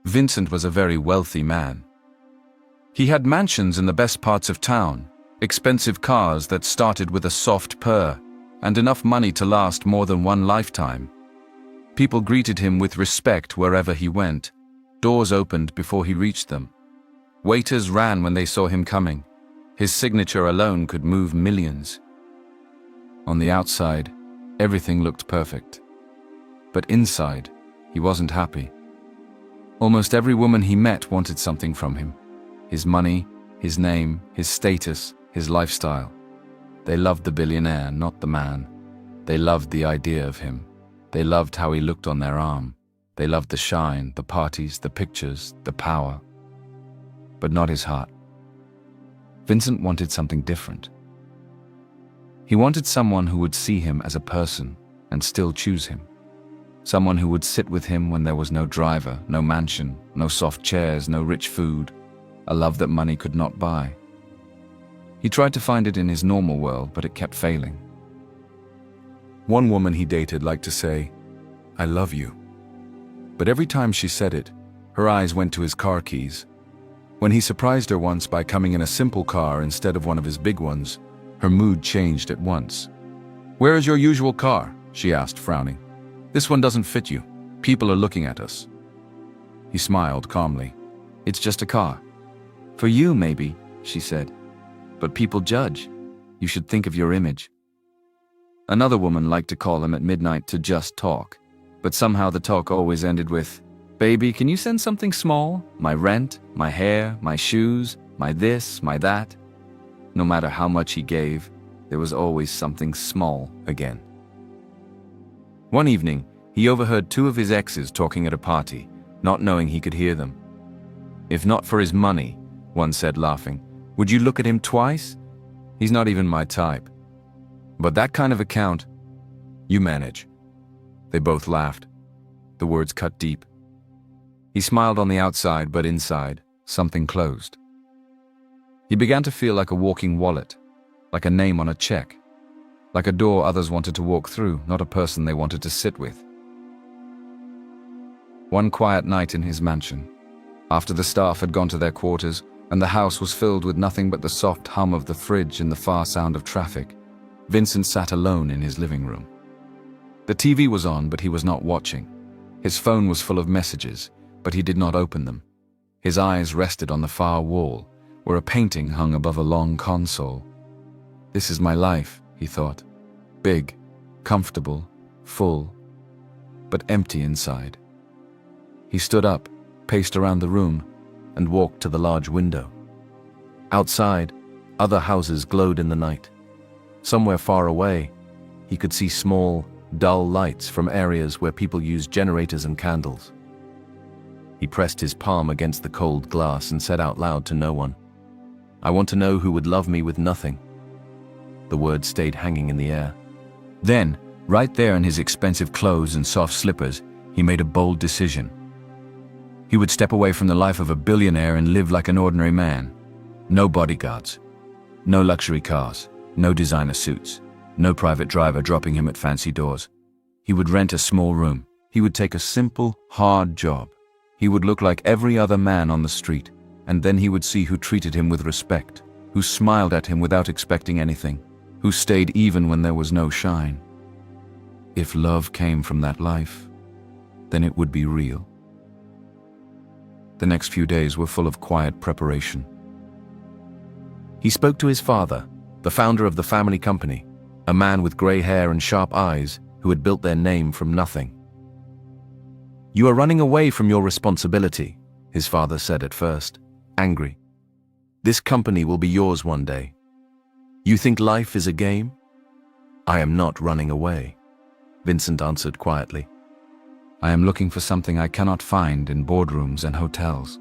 Vincent was a very wealthy man. He had mansions in the best parts of town, expensive cars that started with a soft purr, and enough money to last more than one lifetime. People greeted him with respect wherever he went. Doors opened before he reached them. Waiters ran when they saw him coming. His signature alone could move millions. On the outside, everything looked perfect. But inside, he wasn't happy. Almost every woman he met wanted something from him. His money, his name, his status, his lifestyle. They loved the billionaire, not the man. They loved the idea of him. They loved how he looked on their arm. They loved the shine, the parties, the pictures, the power. But not his heart. Vincent wanted something different. He wanted someone who would see him as a person and still choose him. Someone who would sit with him when there was no driver, no mansion, no soft chairs, no rich food, a love that money could not buy. He tried to find it in his normal world, but it kept failing. One woman he dated liked to say, "I love you." But every time she said it, her eyes went to his car keys. When he surprised her once by coming in a simple car instead of one of his big ones, her mood changed at once. "Where is your usual car?" she asked, frowning. "This one doesn't fit you. People are looking at us." He smiled calmly. "It's just a car." "For you, maybe," she said. "But people judge. You should think of your image." Another woman liked to call him at midnight to just talk, but somehow the talk always ended with, "Baby, can you send something small? My rent, my hair, my shoes, my this, my that." No matter how much he gave, there was always something small again. One evening, he overheard two of his exes talking at a party, not knowing he could hear them. "If not for his money," one said, laughing, "would you look at him twice? He's not even my type. But that kind of account, you manage." They both laughed. The words cut deep. He smiled on the outside, but inside, something closed. He began to feel like a walking wallet, like a name on a check, like a door others wanted to walk through, not a person they wanted to sit with. One quiet night in his mansion, after the staff had gone to their quarters and the house was filled with nothing but the soft hum of the fridge and the far sound of traffic, Vincent sat alone in his living room. The TV was on, but he was not watching. His phone was full of messages, but he did not open them. His eyes rested on the far wall, where a painting hung above a long console. "This is my life," he thought. Big, comfortable, full, but empty inside. He stood up, paced around the room, and walked to the large window. Outside, other houses glowed in the night. Somewhere far away, he could see small, dull lights from areas where people used generators and candles. He pressed his palm against the cold glass and said out loud to no one, "I want to know who would love me with nothing." The words stayed hanging in the air. Then, right there in his expensive clothes and soft slippers, he made a bold decision. He would step away from the life of a billionaire and live like an ordinary man. No bodyguards, no luxury cars, no designer suits, no private driver dropping him at fancy doors. He would rent a small room. He would take a simple, hard job. He would look like every other man on the street, and then he would see who treated him with respect, who smiled at him without expecting anything, who stayed even when there was no shine. If love came from that life, then it would be real. The next few days were full of quiet preparation. He spoke to his father, the founder of the family company, a man with gray hair and sharp eyes who had built their name from nothing. "You are running away from your responsibility," his father said at first, angry. "This company will be yours one day. You think life is a game?" "I am not running away," Vincent answered quietly. "I am looking for something I cannot find in boardrooms and hotels."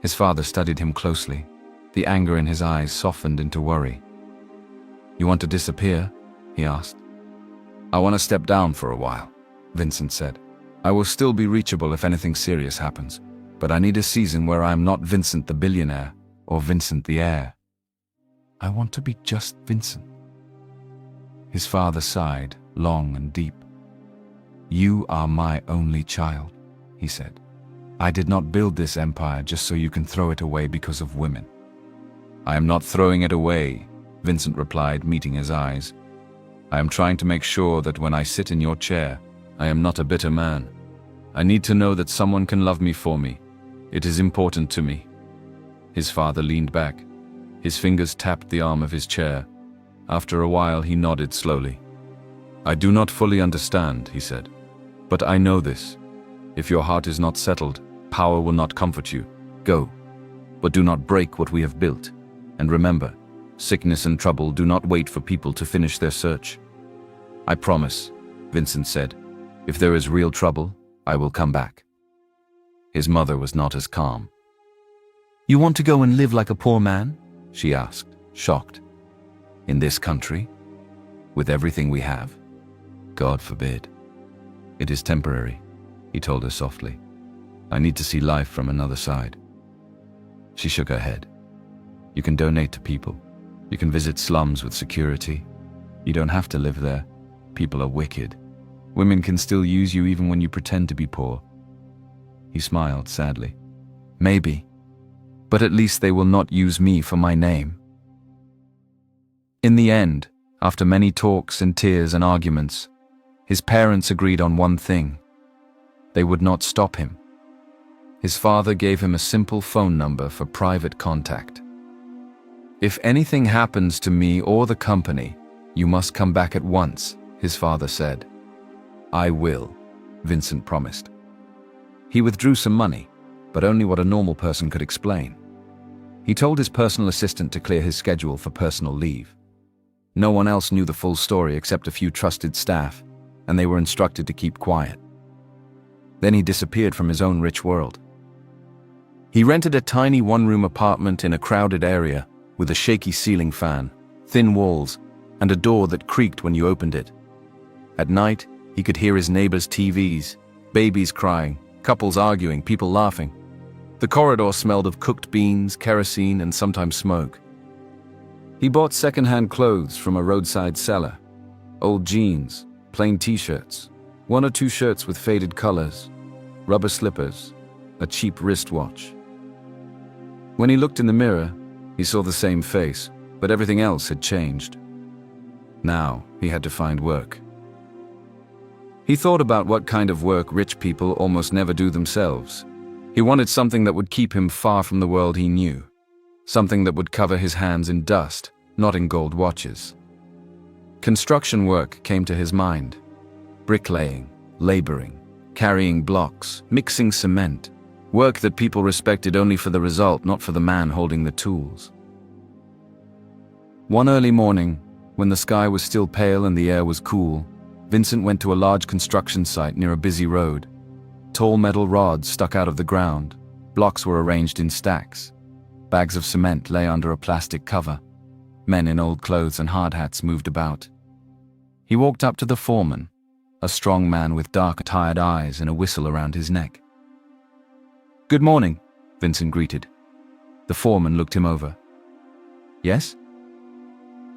His father studied him closely. The anger in his eyes softened into worry. "You want to disappear?" he asked. "I want to step down for a while," Vincent said. "I will still be reachable if anything serious happens, but I need a season where I am not Vincent the billionaire or Vincent the heir. I want to be just Vincent." His father sighed, long and deep. "You are my only child," he said. I did not build this empire just so you can throw it away because of women. I am not throwing it away, Vincent replied, meeting his eyes. I am trying to make sure that when I sit in your chair, I am not a bitter man. I need to know that someone can love me for me. It is important to me. His father leaned back. His fingers tapped the arm of his chair. After a while, he nodded slowly. I do not fully understand, he said, but I know this. If your heart is not settled, power will not comfort you. Go, but do not break what we have built. And remember, sickness and trouble do not wait for people to finish their search. I promise, Vincent said. If there is real trouble, I will come back. His mother was not as calm. You want to go and live like a poor man? She asked, shocked. In this country? With everything we have? God forbid. It is temporary, he told her softly. I need to see life from another side. She shook her head. You can donate to people. You can visit slums with security. You don't have to live there. People are wicked. Women can still use you even when you pretend to be poor. He smiled sadly. Maybe. But at least they will not use me for my name. In the end, after many talks and tears and arguments, his parents agreed on one thing. They would not stop him. His father gave him a simple phone number for private contact. If anything happens to me or the company, you must come back at once, his father said. I will, Vincent promised. He withdrew some money, but only what a normal person could explain. He told his personal assistant to clear his schedule for personal leave. No one else knew the full story except a few trusted staff, and they were instructed to keep quiet. Then he disappeared from his own rich world. He rented a tiny one-room apartment in a crowded area with a shaky ceiling fan, thin walls, and a door that creaked when you opened it. At night, he could hear his neighbors' TVs, babies crying, couples arguing, people laughing. The corridor smelled of cooked beans, kerosene, and sometimes smoke. He bought second-hand clothes from a roadside seller. Old jeans, plain t-shirts, one or two shirts with faded colors, rubber slippers, a cheap wristwatch. When he looked in the mirror, he saw the same face, but everything else had changed. Now, he had to find work. He thought about what kind of work rich people almost never do themselves. He wanted something that would keep him far from the world he knew. Something that would cover his hands in dust, not in gold watches. Construction work came to his mind. Bricklaying, laboring, carrying blocks, mixing cement. Work that people respected only for the result, not for the man holding the tools. One early morning, when the sky was still pale and the air was cool, Vincent went to a large construction site near a busy road. Tall metal rods stuck out of the ground. Blocks were arranged in stacks. Bags of cement lay under a plastic cover. Men in old clothes and hard hats moved about. He walked up to the foreman, a strong man with dark, tired eyes and a whistle around his neck. Good morning, Vincent greeted. The foreman looked him over. Yes?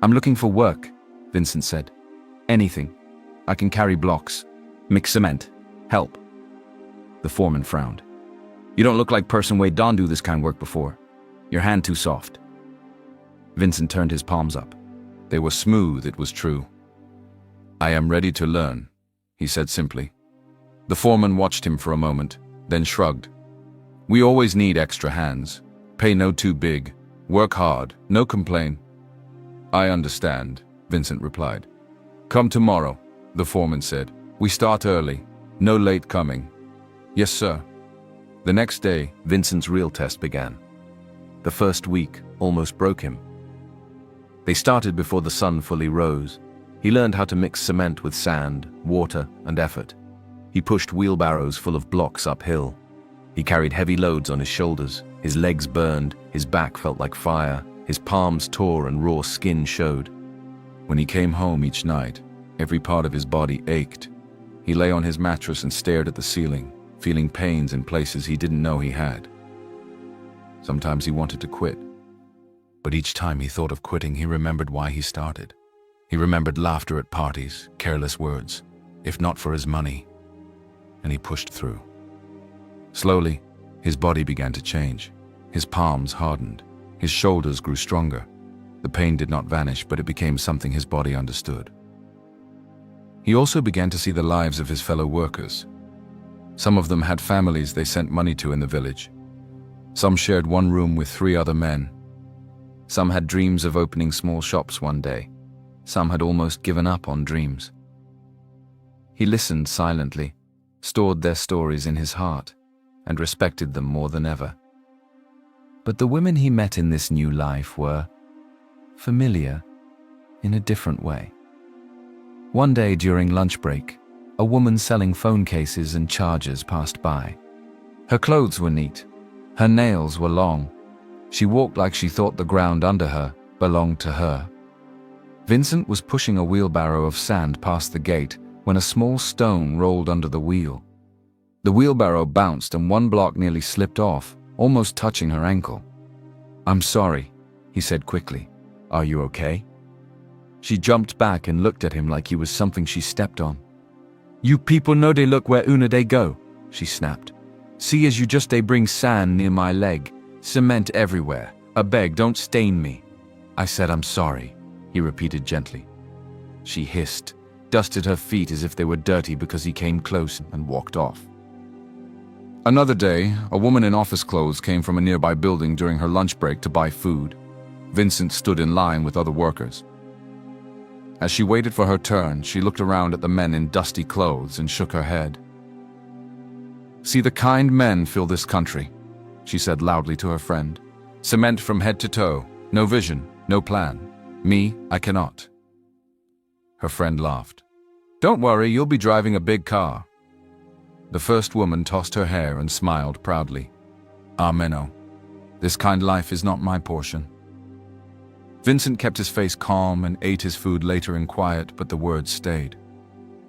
I'm looking for work, Vincent said. Anything. I can carry blocks, mix cement, help. The foreman frowned. You don't look like person way done do this kind of work before. Your hand too soft. Vincent turned his palms up. They were smooth, it was true. I am ready to learn, he said simply. The foreman watched him for a moment, then shrugged. We always need extra hands. Pay no too big. Work hard, no complain. I understand, Vincent replied. Come tomorrow, the foreman said. We start early. No late coming. Yes, sir. The next day, Vincent's real test began. The first week almost broke him. They started before the sun fully rose. He learned how to mix cement with sand, water, and effort. He pushed wheelbarrows full of blocks uphill. He carried heavy loads on his shoulders. His legs burned, his back felt like fire, his palms tore and raw skin showed. When he came home each night, every part of his body ached. He lay on his mattress and stared at the ceiling, feeling pains in places he didn't know he had. Sometimes he wanted to quit. But each time he thought of quitting, he remembered why he started. He remembered laughter at parties, careless words, if not for his money. And he pushed through. Slowly, His body began to change. His palms hardened. His shoulders grew stronger. The pain did not vanish, but it became something his body understood. He also began to see the lives of his fellow workers. Some of them had families they sent money to in the village. Some shared one room with 3 other men. Some had dreams of opening small shops one day. Some had almost given up on dreams. He listened silently, stored their stories in his heart, and respected them more than ever. But the women he met in this new life were familiar in a different way. One day during lunch break, a woman selling phone cases and chargers passed by. Her clothes were neat. Her nails were long. She walked like she thought the ground under her belonged to her. Vincent was pushing a wheelbarrow of sand past the gate when a small stone rolled under the wheel. The wheelbarrow bounced and one block nearly slipped off, almost touching her ankle. "I'm sorry," he said quickly. "Are you okay?" She jumped back and looked at him like he was something she stepped on. "You people know they look where una they go," she snapped. "See as you just they bring sand near my leg. Cement everywhere. I beg, don't stain me." "I said I'm sorry," he repeated gently. She hissed, dusted her feet as if they were dirty because he came close, and walked off. Another day, a woman in office clothes came from a nearby building during her lunch break to buy food. Vincent stood in line with other workers. As she waited for her turn, she looked around at the men in dusty clothes and shook her head. "See, the kind men fill this country," she said loudly to her friend. "Cement from head to toe, no vision, no plan. Me, I cannot." Her friend laughed. "Don't worry, you'll be driving a big car." The first woman tossed her hair and smiled proudly. "Ameno. This kind life is not my portion." Vincent kept his face calm and ate his food later in quiet, but the words stayed.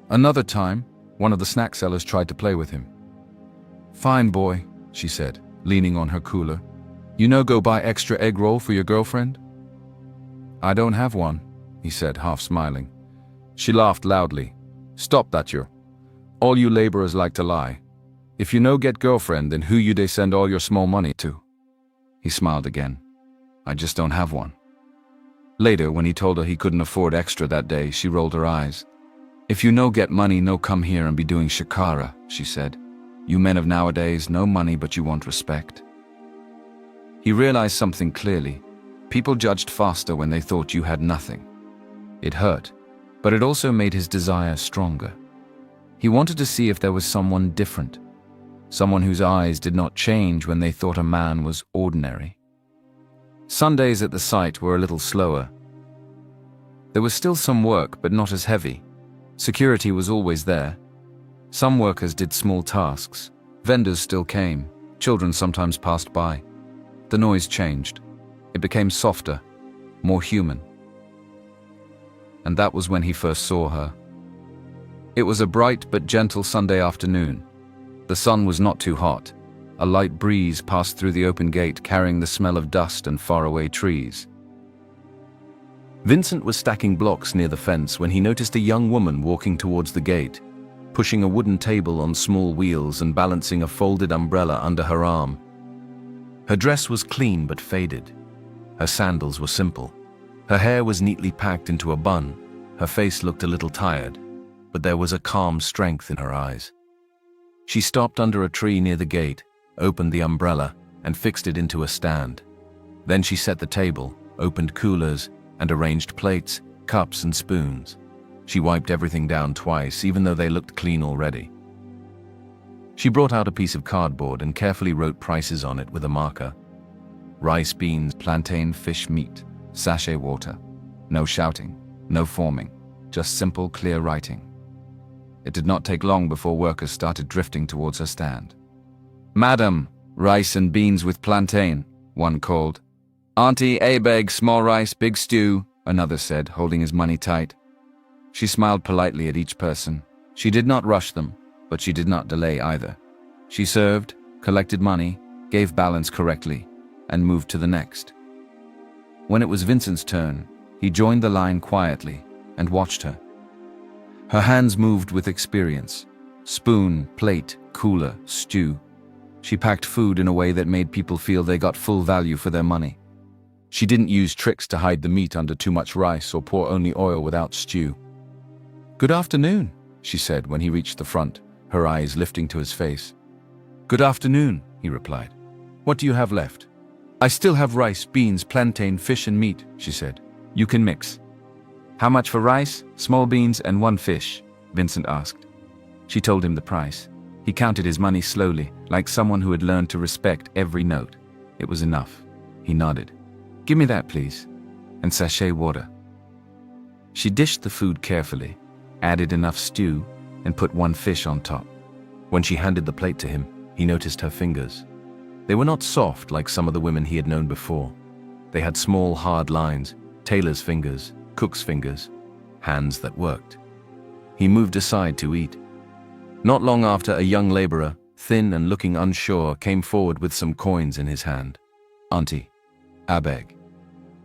Another time, one of the snack sellers tried to play with him. "Fine boy," she said, leaning on her cooler. "You know go buy extra egg roll for your girlfriend?" "I don't have one," he said, half smiling. She laughed loudly. "Stop that you. All you laborers like to lie. If you no get girlfriend, then who you they send all your small money to?" He smiled again. "I just don't have one." Later, when he told her he couldn't afford extra that day, she rolled her eyes. "If you no get money, no come here and be doing shakara," she said. "You men of nowadays, no money but you want respect." He realized something clearly. People judged faster when they thought you had nothing. It hurt, but it also made his desire stronger. He wanted to see if there was someone different, someone whose eyes did not change when they thought a man was ordinary. Sundays at the site were a little slower. There was still some work, but not as heavy. Security was always there. Some workers did small tasks. Vendors still came. Children sometimes passed by. The noise changed. It became softer, more human. And that was when he first saw her. It was a bright but gentle Sunday afternoon. The sun was not too hot. A light breeze passed through the open gate, carrying the smell of dust and faraway trees. Vincent was stacking blocks near the fence when he noticed a young woman walking towards the gate, pushing a wooden table on small wheels and balancing a folded umbrella under her arm. Her dress was clean but faded. Her sandals were simple. Her hair was neatly packed into a bun. Her face looked a little tired, but there was a calm strength in her eyes. She stopped under a tree near the gate, opened the umbrella, and fixed it into a stand. Then she set the table, opened coolers, and arranged plates, cups, and spoons. She wiped everything down twice, even though they looked clean already. She brought out a piece of cardboard and carefully wrote prices on it with a marker. Rice, beans, plantain, fish, meat, sachet water. No shouting, no forming, just simple, clear writing. It did not take long before workers started drifting towards her stand. "Madam, rice and beans with plantain," one called. "Auntie, a bag, small rice, big stew," another said, holding his money tight. She smiled politely at each person. She did not rush them, but she did not delay either. She served, collected money, gave balance correctly, and moved to the next. When it was Vincent's turn, he joined the line quietly and watched her. Her hands moved with experience. Spoon, plate, cooler, stew. She packed food in a way that made people feel they got full value for their money. She didn't use tricks to hide the meat under too much rice or pour only oil without stew. "Good afternoon," she said when he reached the front, her eyes lifting to his face. "Good afternoon," he replied. "What do you have left?" "I still have rice, beans, plantain, fish and meat," she said. "You can mix." "How much for rice, small beans and one fish?" Vincent asked. She told him the price. He counted his money slowly, like someone who had learned to respect every note. It was enough. He nodded. "Give me that, please. And sachet water." She dished the food carefully, added enough stew, and put one fish on top. When she handed the plate to him, he noticed her fingers. They were not soft like some of the women he had known before. They had small, hard lines, tailor's fingers, cook's fingers, hands that worked. He moved aside to eat. Not long after, a young laborer, thin and looking unsure, came forward with some coins in his hand. "Auntie, I beg,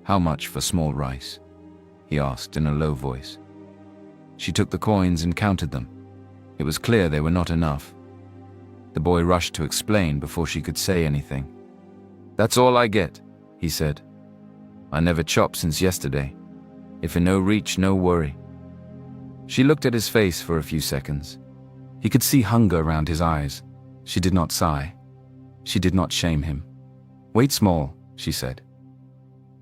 how much for small rice?" he asked in a low voice. She took the coins and counted them. It was clear they were not enough. The boy rushed to explain before she could say anything. "That's all I get," he said. "I never chopped since yesterday. If in no reach, no worry." She looked at his face for a few seconds. He could see hunger around his eyes. She did not sigh. She did not shame him. "Wait small," she said.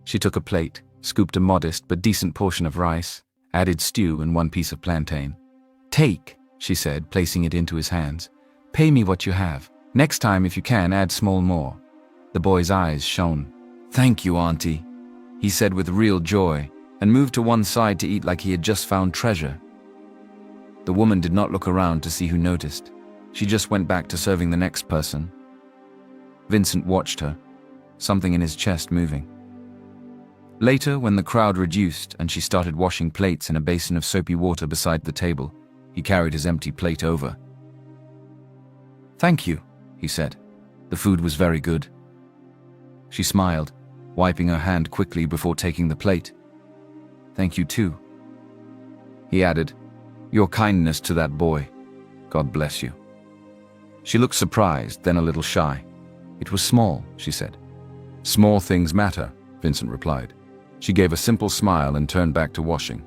She took a plate, scooped a modest but decent portion of rice, added stew and one piece of plantain. "Take," she said, placing it into his hands. "Pay me what you have. Next time, if you can, add small more." The boy's eyes shone. "Thank you, Auntie," he said with real joy, and moved to one side to eat like he had just found treasure. The woman did not look around to see who noticed. She just went back to serving the next person. Vincent watched her, something in his chest moving. Later, when the crowd reduced and she started washing plates in a basin of soapy water beside the table, he carried his empty plate over. "Thank you," he said. "The food was very good." She smiled, wiping her hand quickly before taking the plate. "Thank you too." He added, "Your kindness to that boy. God bless you." She looked surprised, then a little shy. "It was small," she said. "Small things matter," Vincent replied. She gave a simple smile and turned back to washing.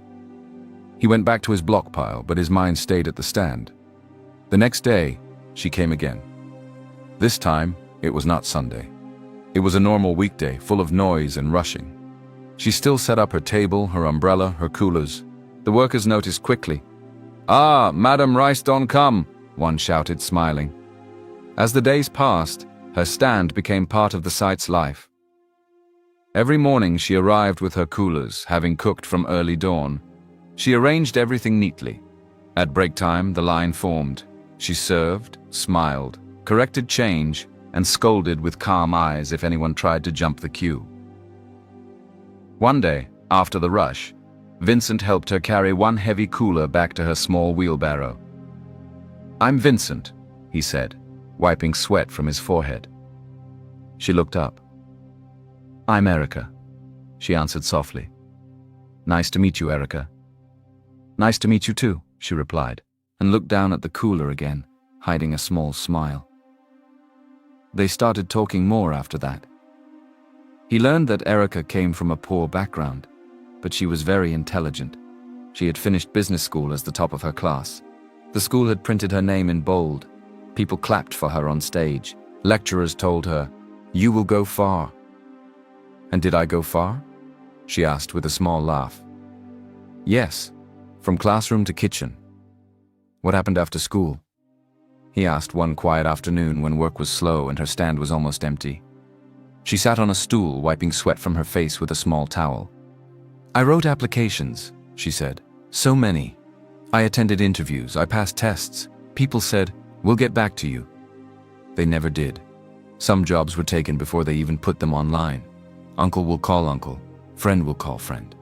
He went back to his block pile, but his mind stayed at the stand. The next day, she came again. This time, it was not Sunday. It was a normal weekday, full of noise and rushing. She still set up her table, her umbrella, her coolers. The workers noticed quickly. "Ah, Madam Rice don't come," one shouted, smiling. As the days passed, her stand became part of the site's life. Every morning she arrived with her coolers, having cooked from early dawn. She arranged everything neatly. At break time, the line formed. She served, smiled, corrected change, and scolded with calm eyes if anyone tried to jump the queue. One day, after the rush, Vincent helped her carry one heavy cooler back to her small wheelbarrow. "I'm Vincent," he said, wiping sweat from his forehead. She looked up. "I'm Erica," she answered softly. "Nice to meet you, Erica." "Nice to meet you too," she replied, and looked down at the cooler again, hiding a small smile. They started talking more after that. He learned that Erica came from a poor background, but she was very intelligent. She had finished business school as the top of her class. The school had printed her name in bold. People clapped for her on stage. Lecturers told her, "You will go far." "And did I go far?" she asked with a small laugh. "Yes, from classroom to kitchen." "What happened after school?" he asked one quiet afternoon when work was slow and her stand was almost empty. She sat on a stool, wiping sweat from her face with a small towel. "I wrote applications," she said. "So many. I attended interviews, I passed tests. People said, 'We'll get back to you.' They never did. Some jobs were taken before they even put them online. Uncle will call uncle, friend will call friend.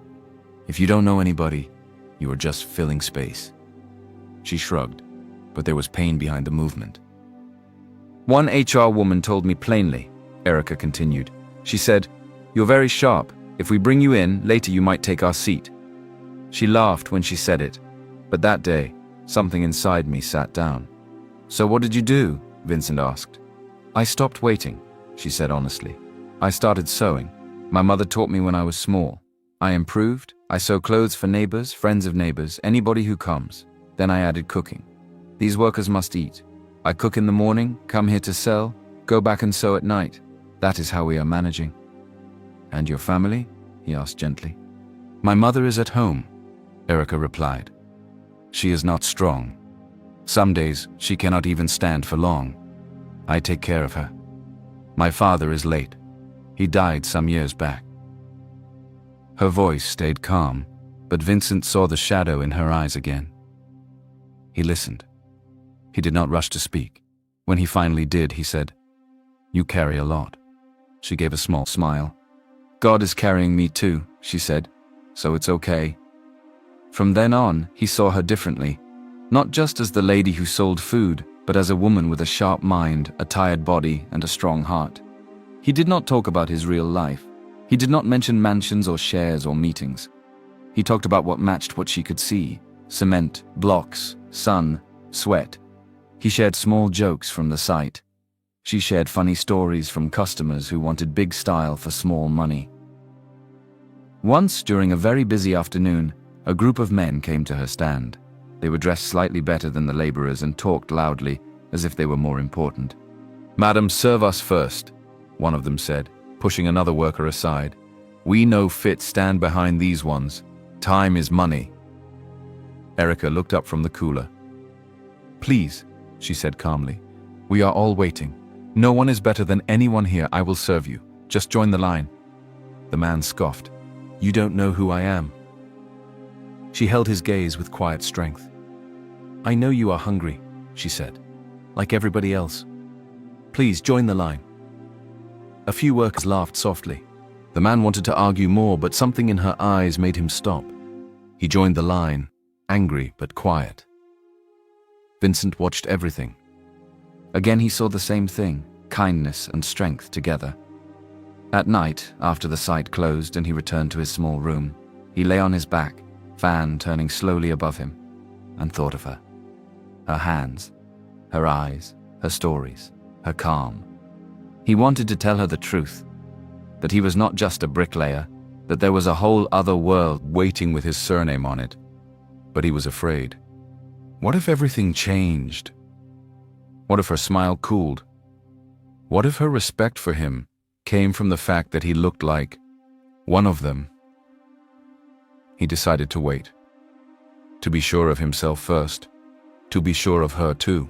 If you don't know anybody, you are just filling space." She shrugged, but there was pain behind the movement. "One HR woman told me plainly," Erica continued. She said, "You're very sharp. If we bring you in, later you might take our seat." She laughed when she said it, but that day, something inside me sat down. "So what did you do?" Vincent asked. I stopped waiting, she said honestly. I started sewing. My mother taught me when I was small. I improved. I sew clothes for neighbors, friends of neighbors, anybody who comes. Then I added cooking. These workers must eat. I cook in the morning, come here to sell, go back and sew at night. That is how we are managing. And your family? He asked gently. My mother is at home, Erica replied. She is not strong. Some days she cannot even stand for long. I take care of her. My father is late. He died some years back. Her voice stayed calm, but Vincent saw the shadow in her eyes again. He listened. He did not rush to speak. When he finally did, he said, "You carry a lot." She gave a small smile. "God is carrying me too," she said, "so it's okay." From then on, he saw her differently, not just as the lady who sold food, but as a woman with a sharp mind, a tired body, and a strong heart. He did not talk about his real life. He did not mention mansions or shares or meetings. He talked about what matched what she could see: cement, blocks, sun, sweat. He shared small jokes from the site. She shared funny stories from customers who wanted big style for small money. Once, during a very busy afternoon, a group of men came to her stand. They were dressed slightly better than the laborers and talked loudly, as if they were more important. "Madam, serve us first," one of them said, pushing another worker aside. "We no fit stand behind these ones. Time is money." Erica looked up from the cooler. "Please," she said calmly. "We are all waiting. No one is better than anyone here. I will serve you. Just join the line." The man scoffed. "You don't know who I am." She held his gaze with quiet strength. "I know you are hungry," she said, "like everybody else. Please join the line." A few workers laughed softly. The man wanted to argue more, but something in her eyes made him stop. He joined the line, angry but quiet. Vincent watched everything. Again he saw the same thing, kindness and strength together. At night, after the site closed and he returned to his small room, he lay on his back, fan turning slowly above him, and thought of her. Her hands, her eyes, her stories, her calm. He wanted to tell her the truth, that he was not just a bricklayer, that there was a whole other world waiting with his surname on it. But he was afraid. What if everything changed? What if her smile cooled? What if her respect for him came from the fact that he looked like one of them? He decided to wait. To be sure of himself first. To be sure of her too.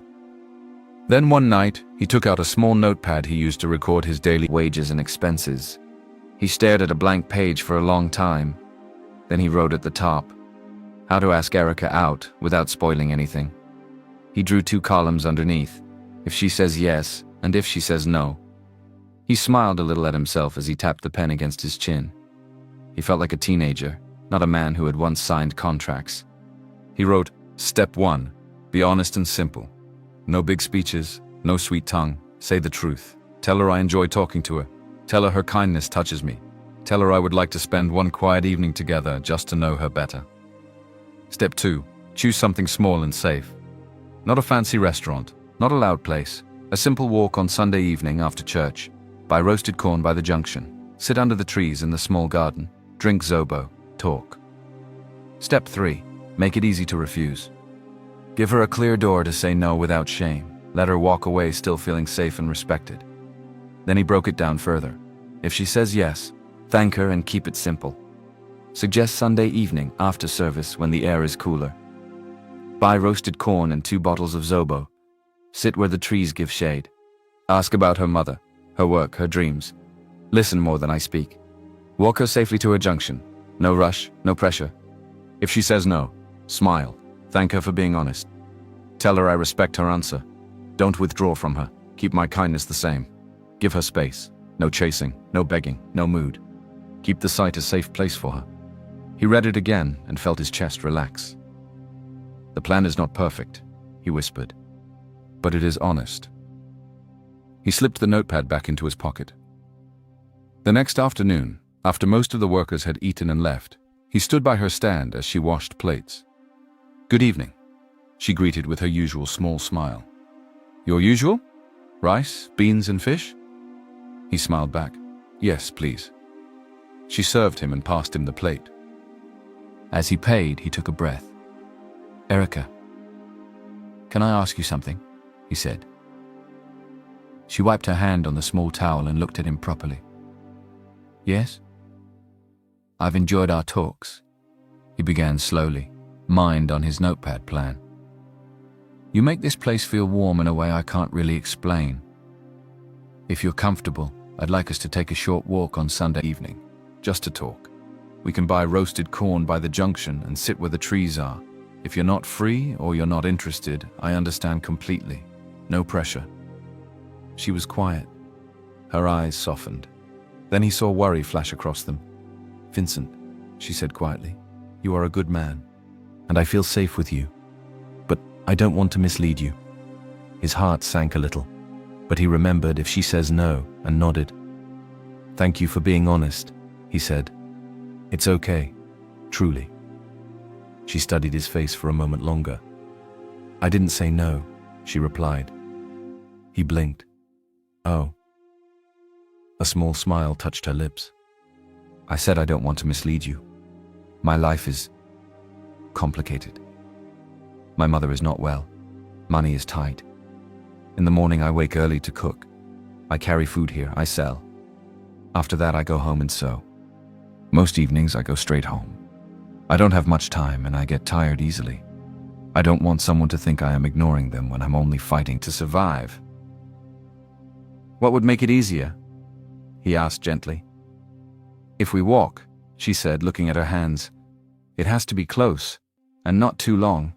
Then one night, he took out a small notepad he used to record his daily wages and expenses. He stared at a blank page for a long time. Then he wrote at the top, how to ask Erica out without spoiling anything. He drew 2 columns underneath, if she says yes and if she says no. He smiled a little at himself as he tapped the pen against his chin. He felt like a teenager, not a man who had once signed contracts. He wrote, Step 1, be honest and simple. No big speeches, no sweet tongue, say the truth. Tell her I enjoy talking to her. Tell her her kindness touches me. Tell her I would like to spend one quiet evening together just to know her better. Step 2, choose something small and safe. Not a fancy restaurant, not a loud place. A simple walk on Sunday evening after church. Buy roasted corn by the junction. Sit under the trees in the small garden. Drink Zobo. Talk. Step 3, make it easy to refuse. Give her a clear door to say no without shame. Let her walk away still feeling safe and respected. Then he broke it down further. If she says yes, thank her and keep it simple. Suggest Sunday evening after service when the air is cooler. Buy roasted corn and 2 bottles of Zobo. Sit where the trees give shade. Ask about her mother, her work, her dreams. Listen more than I speak. Walk her safely to her junction. No rush, no pressure. If she says no, smile. Thank her for being honest. Tell her I respect her answer. Don't withdraw from her. Keep my kindness the same. Give her space. No chasing, no begging, no mood. Keep the site a safe place for her. He read it again and felt his chest relax. The plan is not perfect, he whispered, but it is honest. He slipped the notepad back into his pocket. The next afternoon, after most of the workers had eaten and left, he stood by her stand as she washed plates. Good evening, she greeted with her usual small smile. Your usual? Rice, beans, and fish? He smiled back. Yes, please. She served him and passed him the plate. As he paid, he took a breath. Erica, can I ask you something? He said. She wiped her hand on the small towel and looked at him properly. Yes? I've enjoyed our talks. He began slowly, mind on his notepad plan. You make this place feel warm in a way I can't really explain. If you're comfortable, I'd like us to take a short walk on Sunday evening, just to talk. We can buy roasted corn by the junction and sit where the trees are. If you're not free or you're not interested, I understand completely. No pressure. She was quiet. Her eyes softened. Then he saw worry flash across them. Vincent, she said quietly, you are a good man, and I feel safe with you. But I don't want to mislead you. His heart sank a little, but he remembered if she says no and nodded. Thank you for being honest, he said. It's okay, truly. She studied his face for a moment longer. I didn't say no, she replied. He blinked. Oh. A small smile touched her lips. I said I don't want to mislead you. My life is complicated. My mother is not well. Money is tight. In the morning I wake early to cook. I carry food here, I sell. After that I go home and sew. Most evenings I go straight home. I don't have much time and I get tired easily. I don't want someone to think I am ignoring them when I'm only fighting to survive. What would make it easier? He asked gently. If we walk, she said, looking at her hands. It has to be close, and not too long.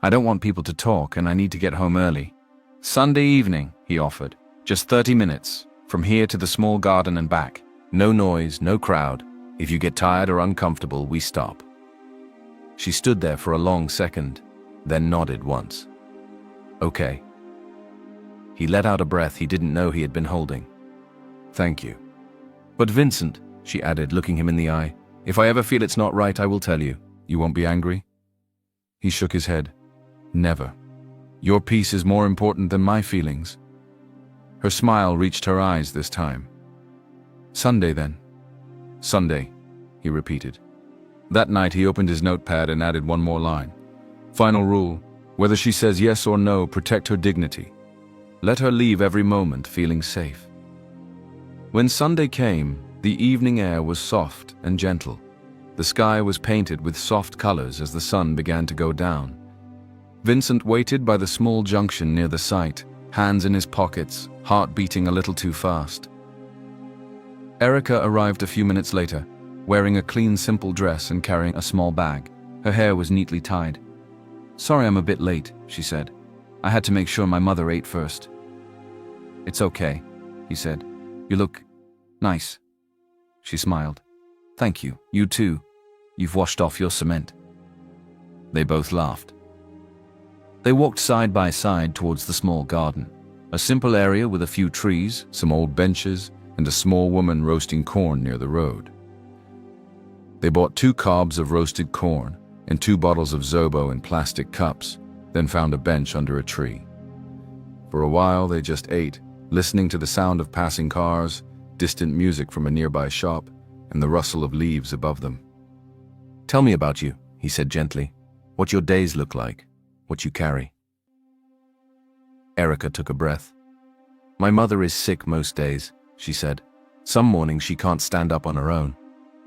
I don't want people to talk and I need to get home early. Sunday evening, he offered. Just 30 minutes, from here to the small garden and back. No noise, no crowd. If you get tired or uncomfortable, we stop. She stood there for a long second, then nodded once. Okay. He let out a breath he didn't know he had been holding. Thank you. But Vincent, she added, looking him in the eye, if I ever feel it's not right, I will tell you. You won't be angry? He shook his head. Never. Your peace is more important than my feelings. Her smile reached her eyes this time. Sunday then. Sunday, he repeated. That night he opened his notepad and added one more line. Final rule, whether she says yes or no, protect her dignity. Let her leave every moment feeling safe. When Sunday came, the evening air was soft and gentle. The sky was painted with soft colors as the sun began to go down. Vincent waited by the small junction near the site, hands in his pockets, heart beating a little too fast. Erica arrived a few minutes later, wearing a clean, simple dress and carrying a small bag. Her hair was neatly tied. Sorry I'm a bit late, she said. I had to make sure my mother ate first. It's okay, he said. You look nice. She smiled. Thank you. You too. You've washed off your cement. They both laughed. They walked side by side towards the small garden, a simple area with a few trees, some old benches, and a small woman roasting corn near the road. They bought 2 cobs of roasted corn and 2 bottles of Zobo in plastic cups, then found a bench under a tree. For a while they just ate, listening to the sound of passing cars, distant music from a nearby shop, and the rustle of leaves above them. Tell me about you, he said gently. What your days look like, what you carry. Erica took a breath. My mother is sick most days, she said. Some mornings she can't stand up on her own.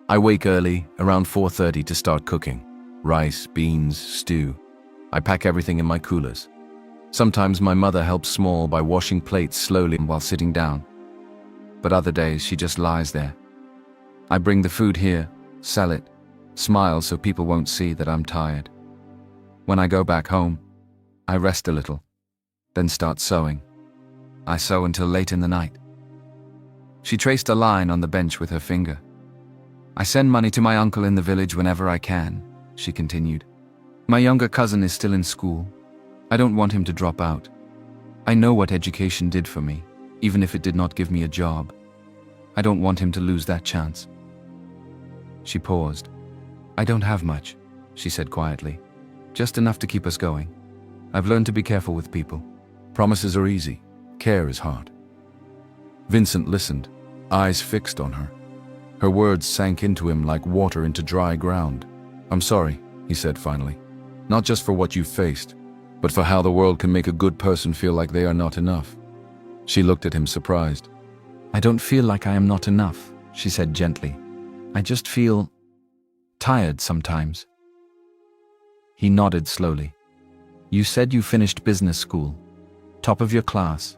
I wake early, around 4:30 to start cooking. Rice, beans, stew. I pack everything in my coolers. Sometimes my mother helps small by washing plates slowly while sitting down. But other days she just lies there. I bring the food here, sell it, smile so people won't see that I'm tired. When I go back home, I rest a little, then start sewing. I sew until late in the night. She traced a line on the bench with her finger. I send money to my uncle in the village whenever I can, she continued. My younger cousin is still in school. I don't want him to drop out. I know what education did for me, even if it did not give me a job. I don't want him to lose that chance. She paused. I don't have much, she said quietly. Just enough to keep us going. I've learned to be careful with people. Promises are easy. Care is hard. Vincent listened, eyes fixed on her. Her words sank into him like water into dry ground. "I'm sorry," he said finally. "Not just for what you've faced, but for how the world can make a good person feel like they are not enough." She looked at him surprised. "I don't feel like I am not enough," she said gently. "I just feel tired sometimes." He nodded slowly. "You said you finished business school. Top of your class."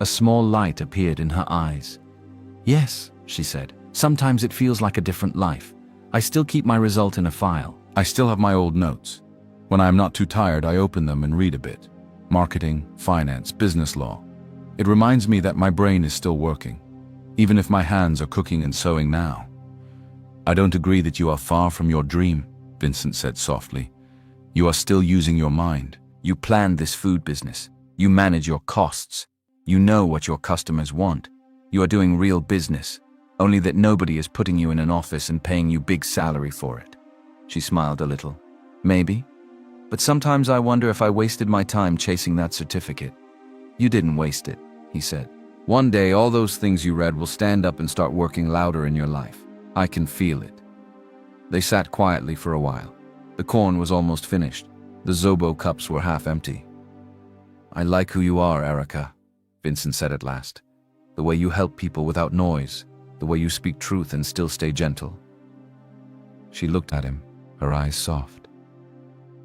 A small light appeared in her eyes. "Yes," she said. "Sometimes it feels like a different life. I still keep my result in a file. I still have my old notes. When I am not too tired, I open them and read a bit. Marketing, finance, business law. It reminds me that my brain is still working, even if my hands are cooking and sewing now." "I don't agree that you are far from your dream," Vincent said softly. "You are still using your mind. You planned this food business. You manage your costs. You know what your customers want. You are doing real business, only that nobody is putting you in an office and paying you big salary for it." She smiled a little. "Maybe. But sometimes I wonder if I wasted my time chasing that certificate." "You didn't waste it," he said. "One day all those things you read will stand up and start working louder in your life. I can feel it." They sat quietly for a while. The corn was almost finished. The Zobo cups were half empty. "I like who you are, Erica," Vincent said at last. "The way you help people without noise, the way you speak truth and still stay gentle." She looked at him, her eyes soft.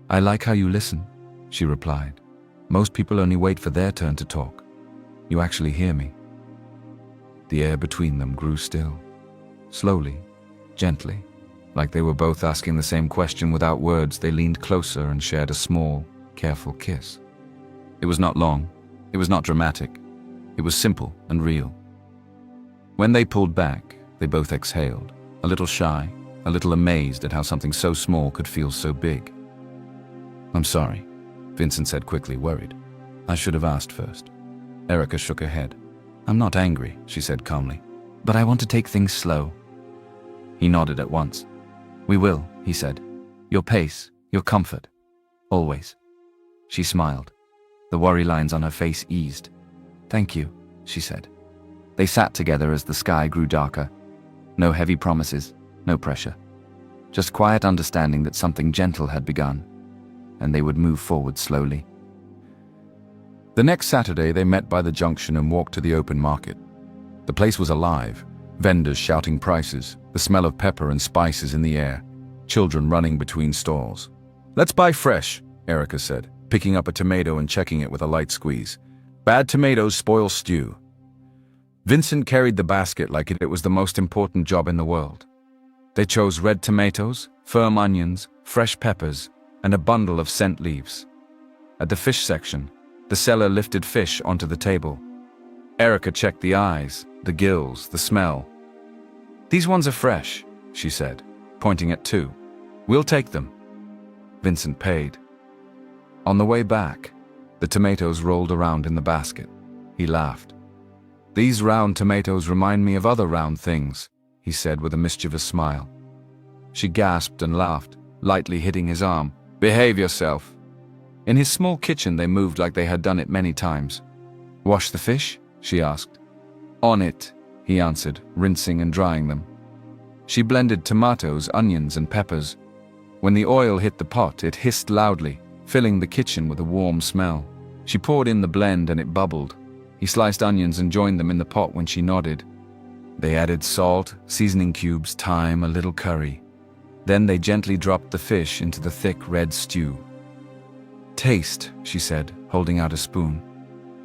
"I like how you listen," she replied. "Most people only wait for their turn to talk. You actually hear me." The air between them grew still. Slowly, gently, like they were both asking the same question without words, they leaned closer and shared a small, careful kiss. It was not long. It was not dramatic. It was simple and real. When they pulled back, they both exhaled, a little shy, a little amazed at how something so small could feel so big. "I'm sorry," Vincent said quickly, worried. "I should have asked first." Erica shook her head. "I'm not angry," she said calmly, "but I want to take things slow." He nodded at once. "We will," he said. "Your pace, your comfort. Always." She smiled. The worry lines on her face eased. "Thank you," she said. They sat together as the sky grew darker. No heavy promises, no pressure. Just quiet understanding that something gentle had begun, and they would move forward slowly. The next Saturday, they met by the junction and walked to the open market. The place was alive, vendors shouting prices, the smell of pepper and spices in the air, children running between stalls. "Let's buy fresh," Erica said, picking up a tomato and checking it with a light squeeze. "Bad tomatoes spoil stew." Vincent carried the basket like it was the most important job in the world. They chose red tomatoes, firm onions, fresh peppers, and a bundle of scent leaves. At the fish section, the seller lifted fish onto the table. Erica checked the eyes, the gills, the smell. "These ones are fresh," she said, pointing at two. "We'll take them." Vincent paid. On the way back, the tomatoes rolled around in the basket. He laughed. "These round tomatoes remind me of other round things," he said with a mischievous smile. She gasped and laughed, lightly hitting his arm. "Behave yourself." In his small kitchen they moved like they had done it many times. "Wash the fish?" she asked. "On it," he answered, rinsing and drying them. She blended tomatoes, onions, and peppers. When the oil hit the pot, it hissed loudly, filling the kitchen with a warm smell. She poured in the blend and it bubbled. He sliced onions and joined them in the pot when she nodded. They added salt, seasoning cubes, thyme, a little curry. Then they gently dropped the fish into the thick red stew. "Taste," she said, holding out a spoon.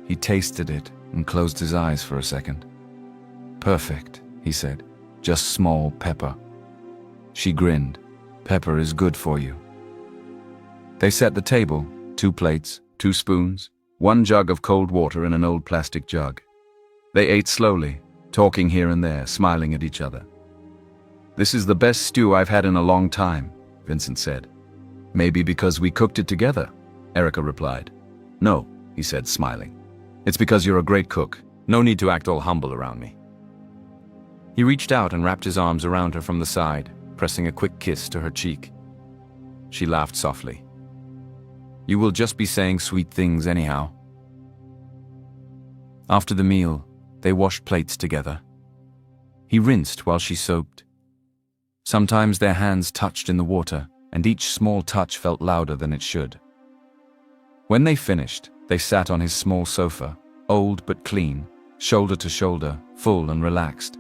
He tasted it and closed his eyes for a second. "Perfect," he said. "Just small pepper." She grinned. "Pepper is good for you." They set the table, 2 plates, 2 spoons, 1 jug of cold water in an old plastic jug. They ate slowly, talking here and there, smiling at each other. "This is the best stew I've had in a long time," Vincent said. "Maybe because we cooked it together," Erica replied. "No," he said, smiling. "It's because you're a great cook. No need to act all humble around me." He reached out and wrapped his arms around her from the side, pressing a quick kiss to her cheek. She laughed softly. "You will just be saying sweet things anyhow." After the meal, they washed plates together. He rinsed while she soaped. Sometimes their hands touched in the water, and each small touch felt louder than it should. When they finished, they sat on his small sofa, old but clean, shoulder to shoulder, full and relaxed.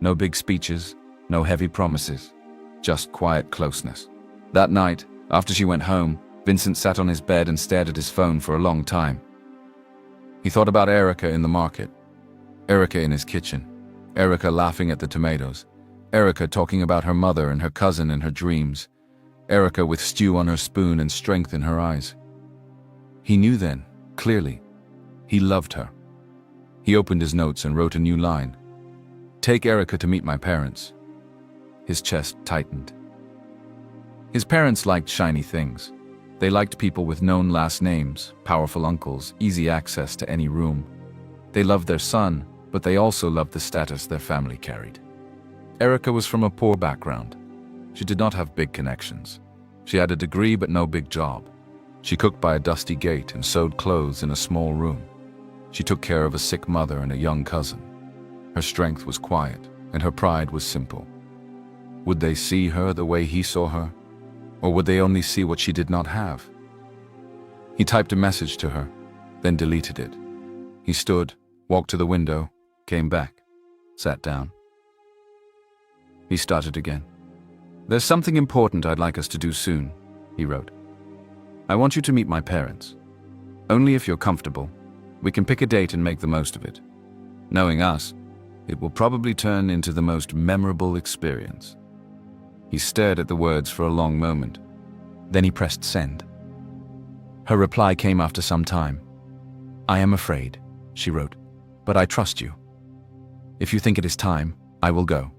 No big speeches, no heavy promises, just quiet closeness. That night, after she went home, Vincent sat on his bed and stared at his phone for a long time. He thought about Erica in the market, Erica in his kitchen, Erica laughing at the tomatoes, Erica talking about her mother and her cousin in her dreams, Erica with stew on her spoon and strength in her eyes. He knew then, clearly, he loved her. He opened his notes and wrote a new line. "Take Erica to meet my parents." His chest tightened. His parents liked shiny things. They liked people with known last names, powerful uncles, easy access to any room. They loved their son, but they also loved the status their family carried. Erica was from a poor background. She did not have big connections. She had a degree but no big job. She cooked by a dusty gate and sewed clothes in a small room. She took care of a sick mother and a young cousin. Her strength was quiet, and her pride was simple. Would they see her the way he saw her? Or would they only see what she did not have? He typed a message to her, then deleted it. He stood, walked to the window, came back, sat down. He started again. "There's something important I'd like us to do soon," he wrote. "I want you to meet my parents. Only if you're comfortable. We can pick a date and make the most of it. Knowing us, it will probably turn into the most memorable experience." He stared at the words for a long moment. Then he pressed send. Her reply came after some time. "I am afraid," she wrote, "but I trust you. If you think it is time, I will go."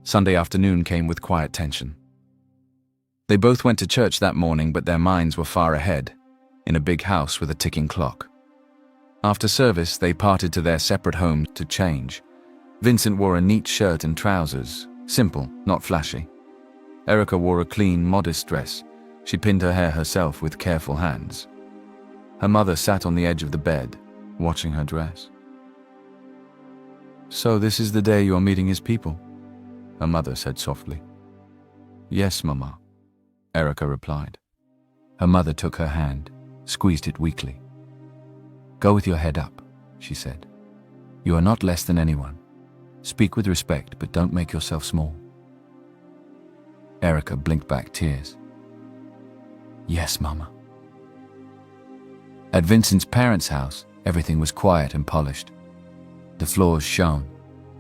Sunday afternoon came with quiet tension. They both went to church that morning, but their minds were far ahead, in a big house with a ticking clock. After service, they parted to their separate homes to change. Vincent wore a neat shirt and trousers, simple, not flashy. Erica wore a clean, modest dress. She pinned her hair herself with careful hands. Her mother sat on the edge of the bed, watching her dress. "So this is the day you're meeting his people?" her mother said softly. "Yes, Mama," Erica replied. Her mother took her hand, squeezed it weakly. "Go with your head up," she said. "You are not less than anyone. Speak with respect, but don't make yourself small." Erica blinked back tears. "Yes, Mama." At Vincent's parents' house, everything was quiet and polished. The floors shone.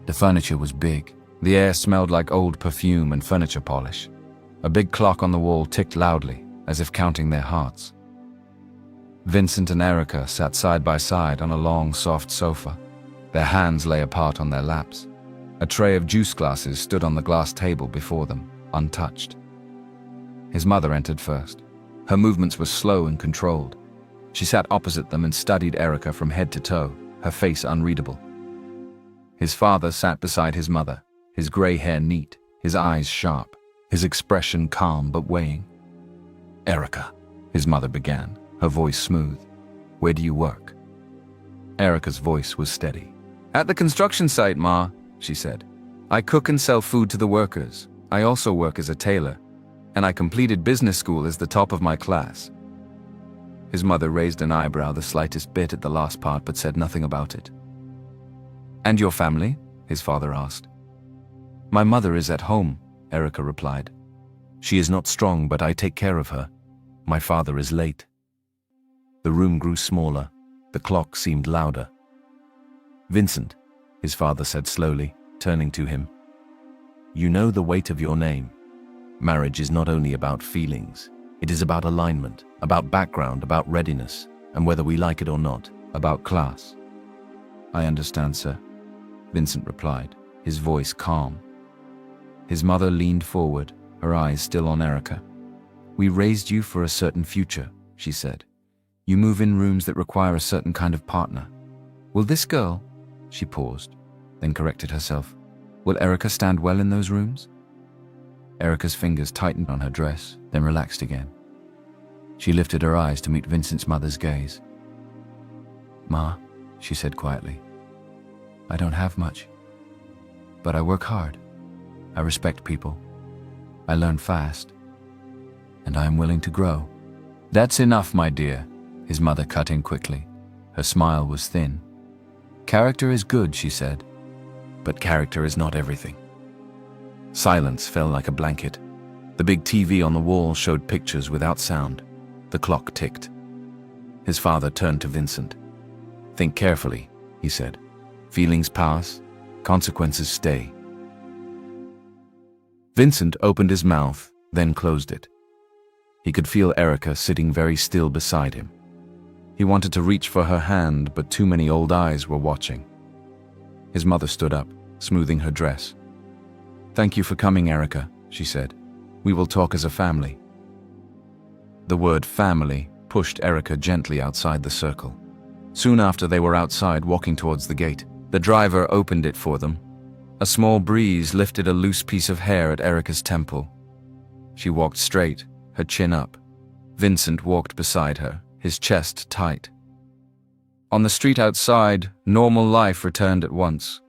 The furniture was big. The air smelled like old perfume and furniture polish. A big clock on the wall ticked loudly, as if counting their hearts. Vincent and Erica sat side by side on a long, soft sofa. Their hands lay apart on their laps. A tray of juice glasses stood on the glass table before them, untouched. His mother entered first. Her movements were slow and controlled. She sat opposite them and studied Erica from head to toe, her face unreadable. His father sat beside his mother, his gray hair neat, his eyes sharp, his expression calm but weighing. "Erica," his mother began, her voice smooth. "Where do you work?" Erica's voice was steady. "At the construction site, Ma," she said. "I cook and sell food to the workers. I also work as a tailor, and I completed business school as the top of my class." His mother raised an eyebrow the slightest bit at the last part but said nothing about it. "And your family?" his father asked. "My mother is at home," Erica replied. "She is not strong, but I take care of her. My father is late." The room grew smaller. The clock seemed louder. "Vincent," his father said slowly, turning to him. "You know the weight of your name. Marriage is not only about feelings. It is about alignment, about background, about readiness, and whether we like it or not, about class." "I understand, sir," Vincent replied, his voice calm. His mother leaned forward, her eyes still on Erica. "We raised you for a certain future," she said. "You move in rooms that require a certain kind of partner. Will this girl—" she paused, then corrected herself. "Will Erica stand well in those rooms?" Erica's fingers tightened on her dress, then relaxed again. She lifted her eyes to meet Vincent's mother's gaze. "Ma," she said quietly. I don't have much, but I work hard. I respect people. I learn fast, and I am willing to grow. That's enough, my dear, his mother cut in quickly. Her smile was thin. Character is good, she said, but character is not everything. Silence fell like a blanket. The big TV on the wall showed pictures without sound. The clock ticked. His father turned to Vincent. Think carefully, he said. Feelings pass, consequences stay. Vincent opened his mouth, then closed it. He could feel Erica sitting very still beside him. He wanted to reach for her hand, but too many old eyes were watching. His mother stood up, smoothing her dress. Thank you for coming, Erica, she said. We will talk as a family. The word family pushed Erica gently outside the circle. Soon after, they were outside walking towards the gate. The driver opened it for them. A small breeze lifted a loose piece of hair at Erica's temple. She walked straight, her chin up. Vincent walked beside her, his chest tight. On the street outside, normal life returned at once.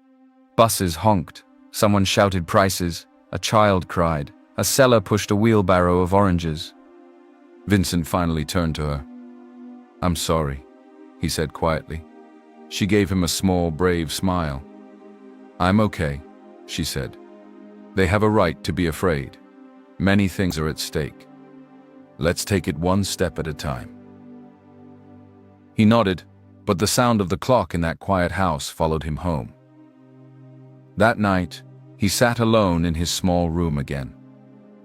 Buses honked, someone shouted prices, a child cried, a seller pushed a wheelbarrow of oranges. Vincent finally turned to her. I'm sorry, he said quietly. She gave him a small, brave smile. I'm okay, she said. They have a right to be afraid. Many things are at stake. Let's take it one step at a time. He nodded, but the sound of the clock in that quiet house followed him home. That night, he sat alone in his small room again.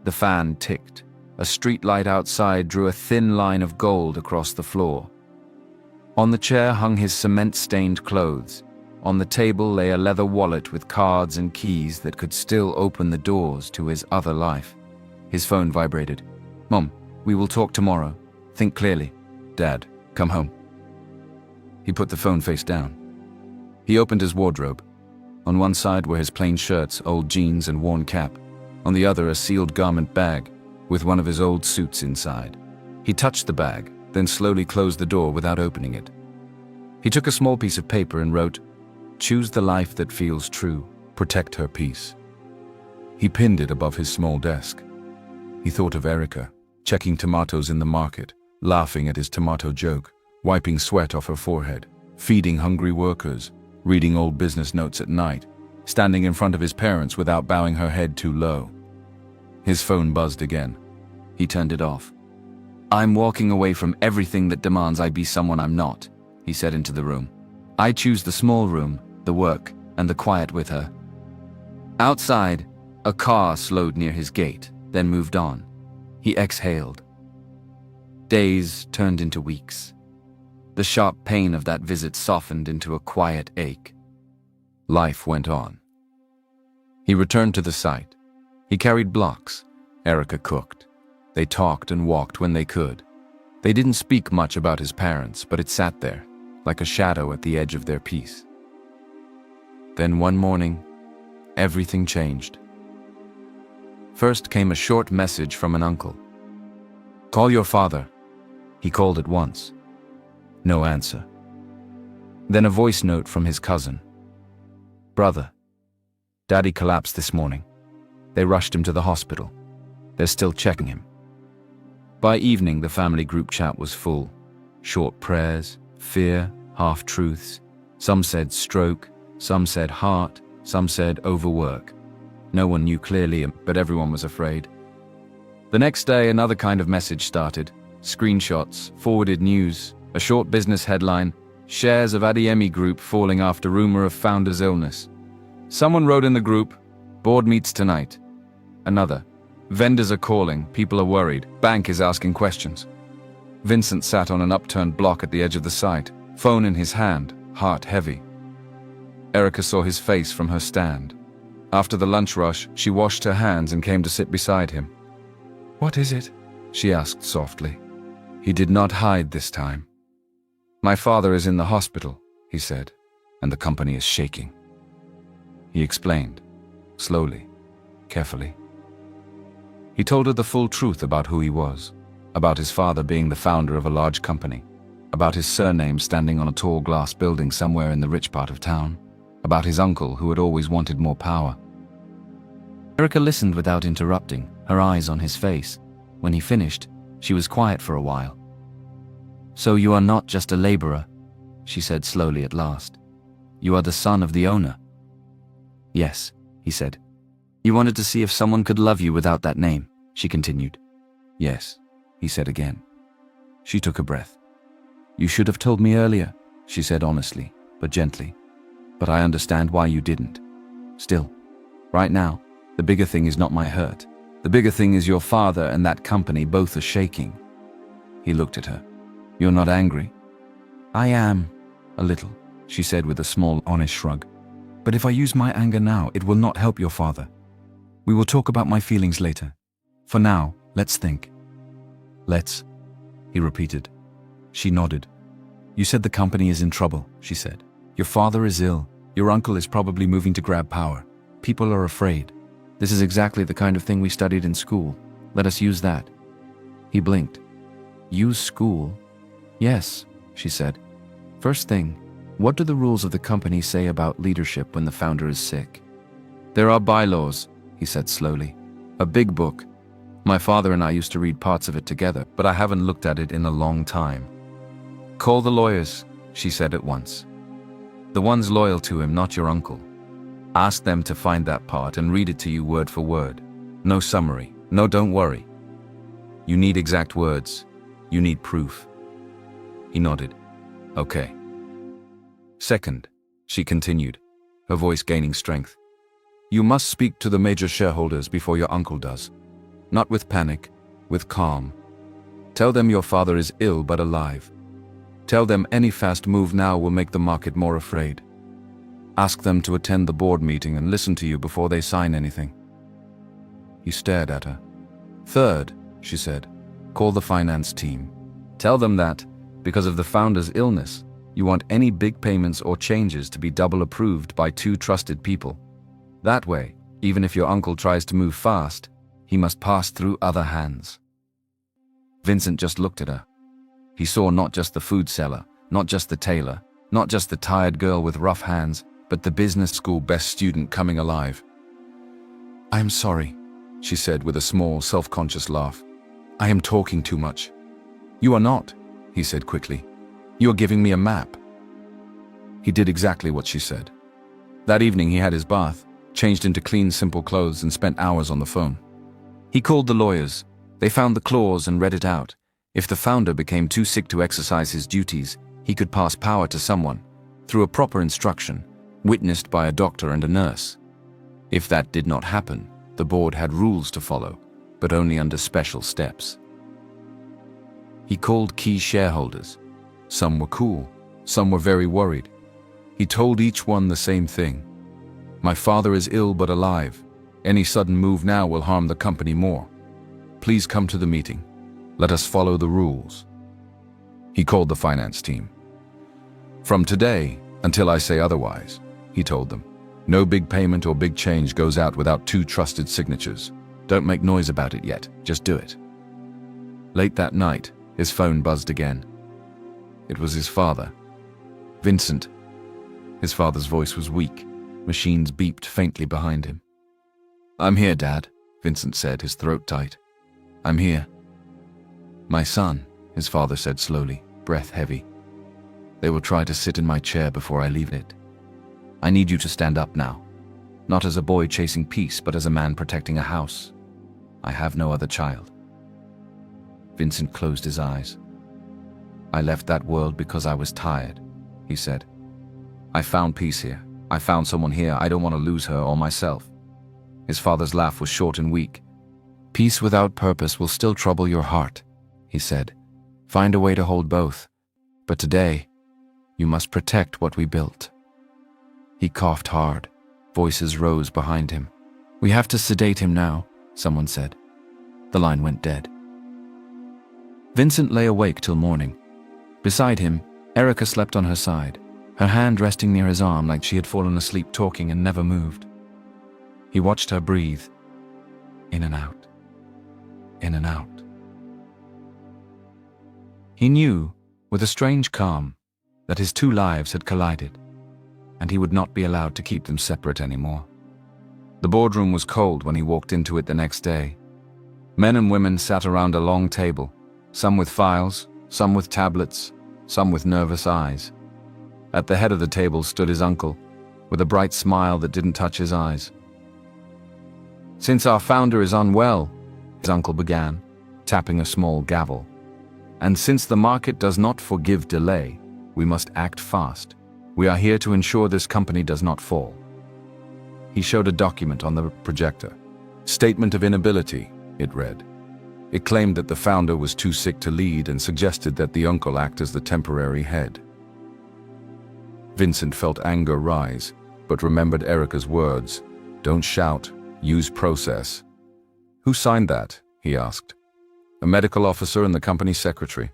The fan ticked. A street light outside drew a thin line of gold across the floor. On the chair hung his cement-stained clothes. On the table lay a leather wallet with cards and keys that could still open the doors to his other life. His phone vibrated. Mom, we will talk tomorrow. Think clearly. Dad, come home. He put the phone face down. He opened his wardrobe. On one side were his plain shirts, old jeans, and worn cap. On the other, a sealed garment bag with one of his old suits inside. He touched the bag, then slowly closed the door without opening it. He took a small piece of paper and wrote, Choose the life that feels true. Protect her peace. He pinned it above his small desk. He thought of Erica, checking tomatoes in the market, laughing at his tomato joke, wiping sweat off her forehead, feeding hungry workers, reading old business notes at night, standing in front of his parents without bowing her head too low. His phone buzzed again. He turned it off. I'm walking away from everything that demands I be someone I'm not, he said into the room. I choose the small room, the work, and the quiet with her. Outside, a car slowed near his gate, then moved on. He exhaled. Days turned into weeks. The sharp pain of that visit softened into a quiet ache. Life went on. He returned to the site. He carried blocks. Erica cooked. They talked and walked when they could. They didn't speak much about his parents, but it sat there, like a shadow at the edge of their peace. Then one morning, everything changed. First came a short message from an uncle. Call your father. He called at once. No answer. Then a voice note from his cousin. Brother, Daddy collapsed this morning. They rushed him to the hospital. They're still checking him. By evening, the family group chat was full. Short prayers, fear, half-truths. Some said stroke, some said heart, some said overwork. No one knew clearly, but everyone was afraid. The next day, another kind of message started. Screenshots, forwarded news, a short business headline, shares of Adiemi Group falling after rumor of founder's illness. Someone wrote in the group, board meets tonight. Another, vendors are calling, people are worried, bank is asking questions. Vincent sat on an upturned block at the edge of the site, phone in his hand, heart heavy. Erica saw his face from her stand. After the lunch rush, she washed her hands and came to sit beside him. What is it? She asked softly. He did not hide this time. My father is in the hospital, he said, and the company is shaking. He explained, slowly, carefully. He told her the full truth about who he was, about his father being the founder of a large company. about his surname standing on a tall glass building somewhere in the rich part of town, about his uncle who had always wanted more power. Erica listened without interrupting, her eyes on his face. When he finished, she was quiet for a while. "So you are not just a laborer," she said slowly at last. "You are the son of the owner." "Yes," he said. "You wanted to see if someone could love you without that name," she continued. "Yes," he said again. She took a breath. "You should have told me earlier," she said honestly, but gently. "But I understand why you didn't. Still, right now, the bigger thing is not my hurt. The bigger thing is your father and that company both are shaking." He looked at her. "You're not angry?" "I am, a little," she said with a small, honest shrug. "But if I use my anger now, it will not help your father. We will talk about my feelings later. For now, let's think." "Let's," he repeated. She nodded. "You said the company is in trouble," she said. "Your father is ill. Your uncle is probably moving to grab power. People are afraid. This is exactly the kind of thing we studied in school. Let us use that." He blinked. "Use school?" "Yes," she said. "First thing, what do the rules of the company say about leadership when the founder is sick?" "There are bylaws," he said slowly. "A big book. My father and I used to read parts of it together, but I haven't looked at it in a long time." "Call the lawyers," she said at once. "The ones loyal to him, not your uncle. Ask them to find that part and read it to you word for word. No summary. No, don't worry. You need exact words. You need proof." He nodded. "Okay." "Second," she continued, her voice gaining strength, "you must speak to the major shareholders before your uncle does. Not with panic, with calm. Tell them your father is ill but alive. Tell them any fast move now will make the market more afraid. Ask them to attend the board meeting and listen to you before they sign anything." He stared at her. "Third," she said, "call the finance team. Tell them that, because of the founder's illness, you want any big payments or changes to be double approved by 2 trusted people. That way, even if your uncle tries to move fast, he must pass through other hands." Vincent just looked at her. He saw not just the food seller, not just the tailor, not just the tired girl with rough hands, but the business school best student coming alive. "I am sorry," she said with a small, self-conscious laugh. "I am talking too much." "You are not," he said quickly. "You are giving me a map." He did exactly what she said. That evening he had his bath, changed into clean, simple clothes, and spent hours on the phone. He called the lawyers. They found the clause and read it out. If the founder became too sick to exercise his duties, he could pass power to someone, through a proper instruction, witnessed by a doctor and a nurse. If that did not happen, the board had rules to follow, but only under special steps. He called key shareholders. Some were cool, some were very worried. He told each one the same thing. "My father is ill but alive. Any sudden move now will harm the company more. Please come to the meeting. Let us follow the rules." He called the finance team. "From today, until I say otherwise," he told them, "no big payment or big change goes out without 2 trusted signatures. Don't make noise about it yet, just do it." Late that night, his phone buzzed again. It was his father. "Vincent." His father's voice was weak. Machines beeped faintly behind him. "I'm here, Dad," Vincent said, his throat tight. "I'm here." "My son," his father said slowly, breath heavy. "They will try to sit in my chair before I leave it. I need you to stand up now. Not as a boy chasing peace, but as a man protecting a house. I have no other child." Vincent closed his eyes. "I left that world because I was tired," he said. "I found peace here. I found someone here. I don't want to lose her or myself." His father's laugh was short and weak. "Peace without purpose will still trouble your heart," he said. "Find a way to hold both. But today, you must protect what we built." He coughed hard. Voices rose behind him. "We have to sedate him now," someone said. The line went dead. Vincent lay awake till morning. Beside him, Erica slept on her side, her hand resting near his arm like she had fallen asleep talking and never moved. He watched her breathe, in and out, in and out. He knew, with a strange calm, that his two lives had collided, and he would not be allowed to keep them separate anymore. The boardroom was cold when he walked into it the next day. Men and women sat around a long table, some with files, some with tablets, some with nervous eyes. At the head of the table stood his uncle, with a bright smile that didn't touch his eyes. "Since our founder is unwell," his uncle began, tapping a small gavel, "and since the market does not forgive delay, we must act fast. We are here to ensure this company does not fall." He showed a document on the projector. "Statement of inability," it read. It claimed that the founder was too sick to lead and suggested that the uncle act as the temporary head. Vincent felt anger rise, but remembered Erica's words, "Don't shout, use process." "Who signed that?" he asked. "A medical officer and the company secretary,"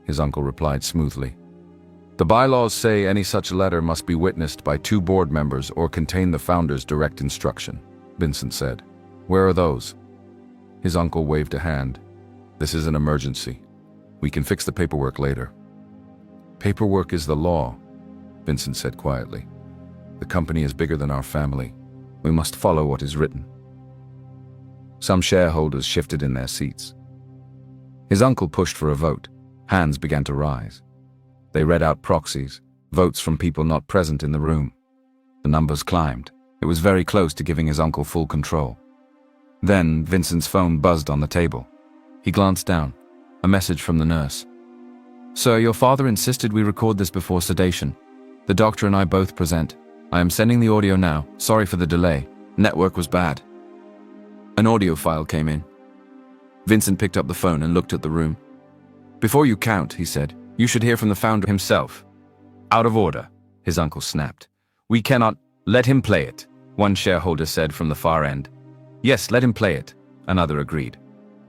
his uncle replied smoothly. "The bylaws say any such letter must be witnessed by 2 board members or contain the founder's direct instruction," Vincent said. "Where are those?" His uncle waved a hand. "This is an emergency. We can fix the paperwork later." "Paperwork is the law," Vincent said quietly. "The company is bigger than our family. We must follow what is written." Some shareholders shifted in their seats. His uncle pushed for a vote. Hands began to rise. They read out proxies, votes from people not present in the room. The numbers climbed. It was very close to giving his uncle full control. Then Vincent's phone buzzed on the table. He glanced down. A message from the nurse. "Sir, your father insisted we record this before sedation. The doctor and I both present. I am sending the audio now. Sorry for the delay. Network was bad." An audio file came in. Vincent picked up the phone and looked at the room. "Before you count," he said, "you should hear from the founder himself." "Out of order," his uncle snapped. "We cannot let him play it," one shareholder said from the far end. "Yes, let him play it," another agreed.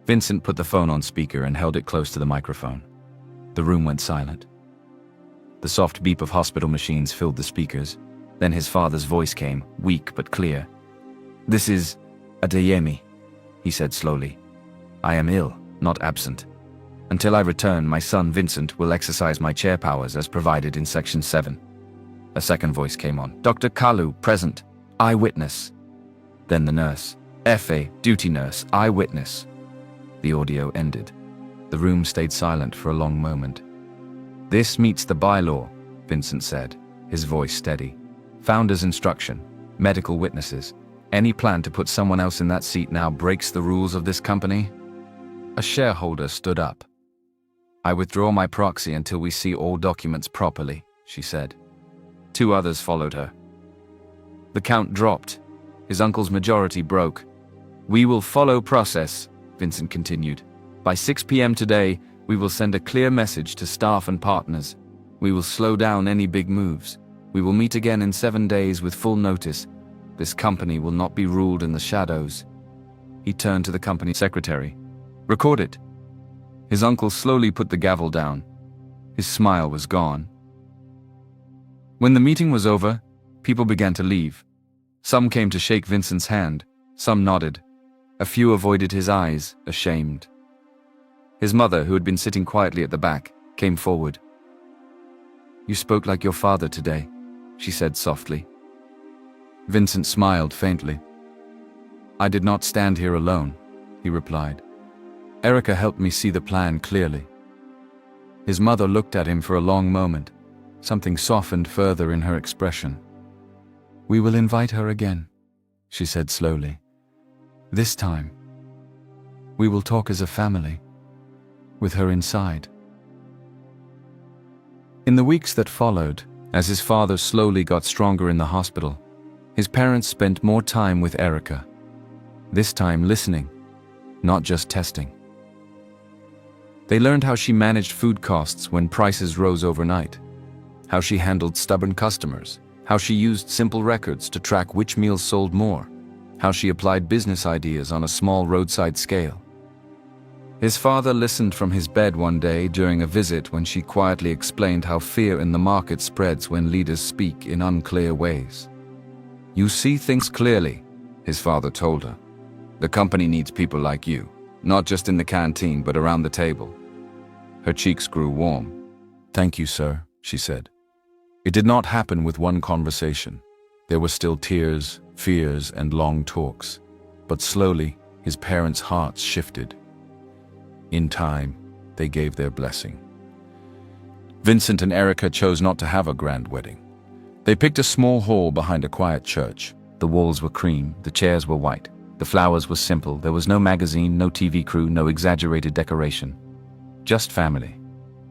Vincent put the phone on speaker and held it close to the microphone. The room went silent. The soft beep of hospital machines filled the speakers. Then his father's voice came, weak but clear. "This is Adeyemi," he said slowly. "I am ill, not absent. Until I return, my son Vincent will exercise my chair powers as provided in Section 7. A second voice came on. "Dr. Kalu, present. Eyewitness." Then the nurse. "F.A., duty nurse, eyewitness." The audio ended. The room stayed silent for a long moment. "This meets the bylaw," Vincent said, his voice steady. "Founder's instruction, medical witnesses. Any plan to put someone else in that seat now breaks the rules of this company." A shareholder stood up. "I withdraw my proxy until we see all documents properly," she said. 2 others followed her. The count dropped. His uncle's majority broke. "We will follow process," Vincent continued. "By 6 p.m. today, we will send a clear message to staff and partners. We will slow down any big moves. We will meet again in 7 days with full notice. This company will not be ruled in the shadows." He turned to the company secretary. "Record it." His uncle slowly put the gavel down. His smile was gone. When the meeting was over, people began to leave. Some came to shake Vincent's hand. Some nodded. A few avoided his eyes, ashamed. His mother, who had been sitting quietly at the back, came forward. "You spoke like your father today," she said softly. Vincent smiled faintly. "I did not stand here alone," he replied. "Erica helped me see the plan clearly." His mother looked at him for a long moment. Something softened further in her expression. "We will invite her again," she said slowly. "This time, we will talk as a family, with her inside." In the weeks that followed, as his father slowly got stronger in the hospital, his parents spent more time with Erica. This time listening, not just testing. They learned how she managed food costs when prices rose overnight, how she handled stubborn customers, how she used simple records to track which meals sold more, how she applied business ideas on a small roadside scale. His father listened from his bed one day during a visit when she quietly explained how fear in the market spreads when leaders speak in unclear ways. "You see things clearly," his father told her. "The company needs people like you, not just in the canteen but around the table." Her cheeks grew warm. "Thank you, sir," she said. It did not happen with one conversation. There were still tears, fears, and long talks. But slowly, his parents' hearts shifted. In time, they gave their blessing. Vincent and Erica chose not to have a grand wedding. They picked a small hall behind a quiet church. The walls were cream, the chairs were white. The flowers were simple. There was no magazine, no TV crew, no exaggerated decoration. Just family.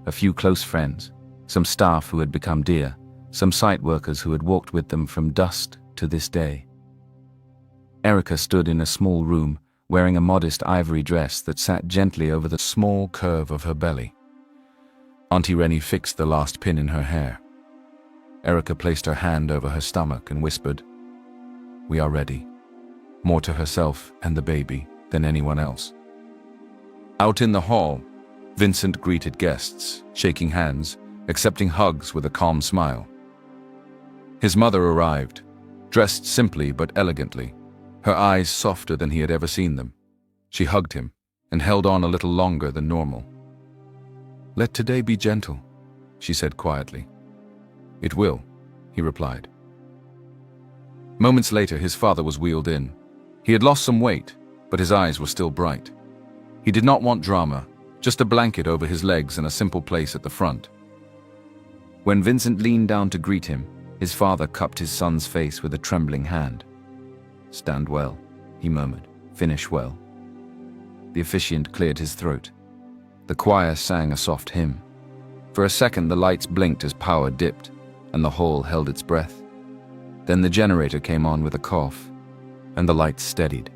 A few close friends. Some staff who had become dear. Some site workers who had walked with them from dusk to this day. Erica stood in a small room, wearing a modest ivory dress that sat gently over the small curve of her belly. Auntie Rennie fixed the last pin in her hair. Erica placed her hand over her stomach and whispered, "We are ready," more to herself and the baby than anyone else. Out in the hall, Vincent greeted guests, shaking hands, accepting hugs with a calm smile. His mother arrived, dressed simply but elegantly, her eyes softer than he had ever seen them. She hugged him and held on a little longer than normal. "Let today be gentle," she said quietly. "It will," he replied. Moments later, his father was wheeled in. He had lost some weight, but his eyes were still bright. He did not want drama, just a blanket over his legs and a simple place at the front. When Vincent leaned down to greet him, his father cupped his son's face with a trembling hand. "Stand well," he murmured. "Finish well." The officiant cleared his throat. The choir sang a soft hymn. For a second, the lights blinked as power dipped, and the hall held its breath. Then the generator came on with a cough, and the lights steadied.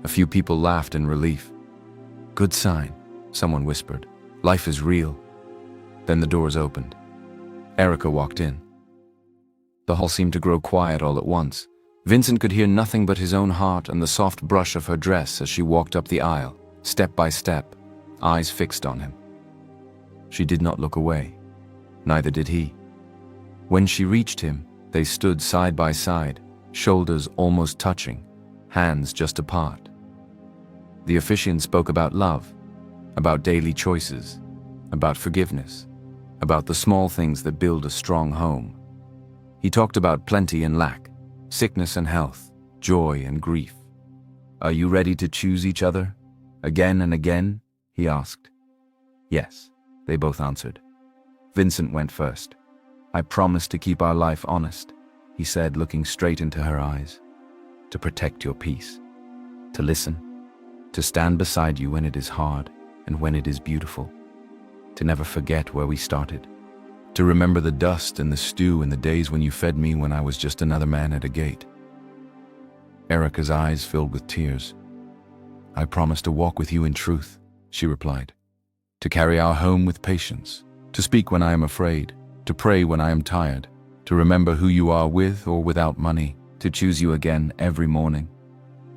A few people laughed in relief. "Good sign," someone whispered. "Life is real." Then the doors opened. Erica walked in. The hall seemed to grow quiet all at once. Vincent could hear nothing but his own heart and the soft brush of her dress as she walked up the aisle, step by step, eyes fixed on him. She did not look away. Neither did he. When she reached him, they stood side by side, shoulders almost touching, hands just apart. The officiant spoke about love, about daily choices, about forgiveness, about the small things that build a strong home. He talked about plenty and lack, sickness and health, joy and grief. "Are you ready to choose each other? Again and again?" he asked. "Yes," they both answered. Vincent went first. "I promise to keep our life honest," he said, looking straight into her eyes. "To protect your peace, to listen, to stand beside you when it is hard and when it is beautiful, to never forget where we started, to remember the dust and the stew and the days when you fed me when I was just another man at a gate." Erica's eyes filled with tears. "I promise to walk with you in truth," she replied, "to carry our home with patience, to speak when I am afraid, to pray when I am tired, to remember who you are with or without money, to choose you again every morning."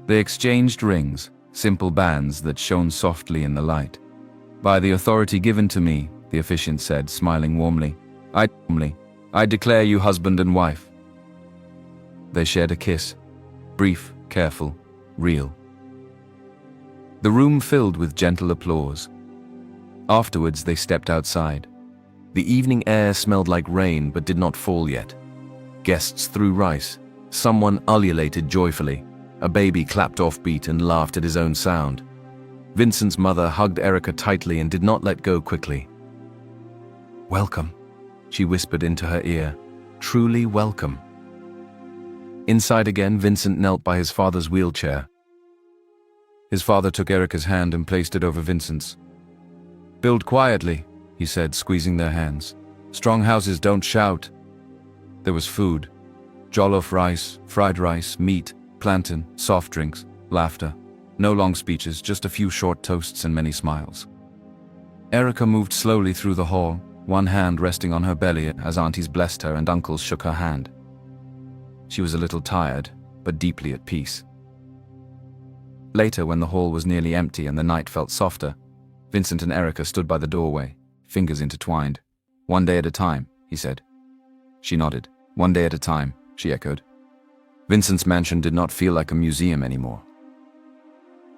They exchanged rings, simple bands that shone softly in the light. "By the authority given to me," the officiant said, smiling warmly, I declare you husband and wife." They shared a kiss, brief, careful, real. The room filled with gentle applause. Afterwards, they stepped outside. The evening air smelled like rain but did not fall yet. Guests threw rice. Someone ululated joyfully. A baby clapped offbeat and laughed at his own sound. Vincent's mother hugged Erica tightly and did not let go quickly. "Welcome," she whispered into her ear. "Truly welcome." Inside again, Vincent knelt by his father's wheelchair. His father took Erica's hand and placed it over Vincent's. "Build quietly," he said, squeezing their hands. "Strong houses don't shout." There was food. Jollof rice, fried rice, meat, plantain, soft drinks, laughter. No long speeches, just a few short toasts and many smiles. Erica moved slowly through the hall, one hand resting on her belly as aunties blessed her and uncles shook her hand. She was a little tired, but deeply at peace. Later, when the hall was nearly empty and the night felt softer, Vincent and Erica stood by the doorway, fingers intertwined. "One day at a time," he said. She nodded. "One day at a time," she echoed. Vincent's mansion did not feel like a museum anymore.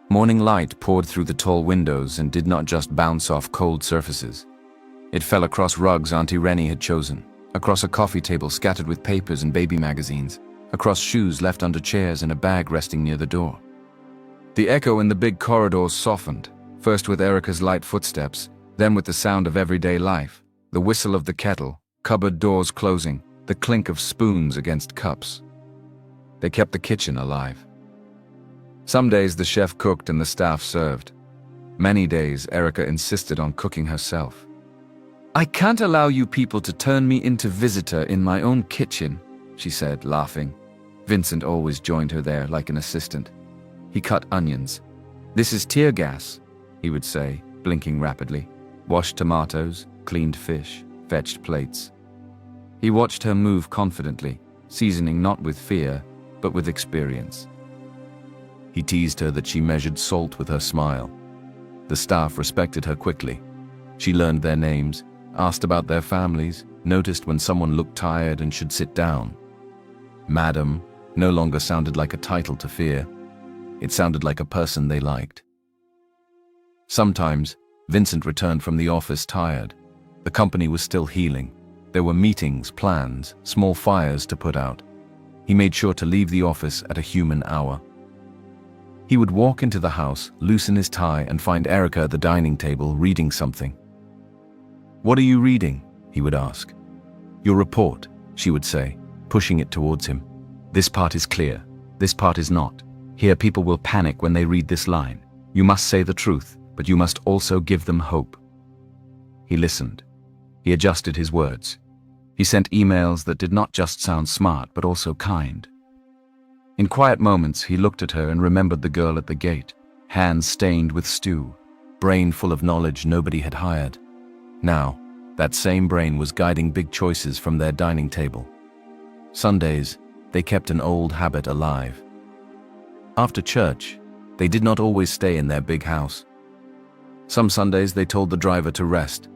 Morning light poured through the tall windows and did not just bounce off cold surfaces. It fell across rugs Auntie Rennie had chosen, across a coffee table scattered with papers and baby magazines, across shoes left under chairs and a bag resting near the door. The echo in the big corridors softened, first with Erica's light footsteps, then with the sound of everyday life, the whistle of the kettle, cupboard doors closing, the clink of spoons against cups. They kept the kitchen alive. Some days the chef cooked and the staff served. Many days Erica insisted on cooking herself. "I can't allow you people to turn me into visitor in my own kitchen," she said, laughing. Vincent always joined her there like an assistant. He cut onions. "This is tear gas," he would say, blinking rapidly. Washed tomatoes, cleaned fish, fetched plates. He watched her move confidently, seasoning not with fear, but with experience. He teased her that she measured salt with her smile. The staff respected her quickly. She learned their names, asked about their families, noticed when someone looked tired and should sit down. Madam no longer sounded like a title to fear. It sounded like a person they liked. Sometimes, Vincent returned from the office tired. The company was still healing. There were meetings, plans, small fires to put out. He made sure to leave the office at a human hour. He would walk into the house, loosen his tie, and find Erica at the dining table reading something. "What are you reading?" he would ask. "Your report," she would say, pushing it towards him. "This part is clear. This part is not. Here people will panic when they read this line. You must say the truth, but you must also give them hope." He listened. He adjusted his words. He sent emails that did not just sound smart, but also kind. In quiet moments, he looked at her and remembered the girl at the gate, hands stained with stew, brain full of knowledge nobody had hired. Now, that same brain was guiding big choices from their dining table. Sundays, they kept an old habit alive. After church, they did not always stay in their big house. Some Sundays they told the driver to rest.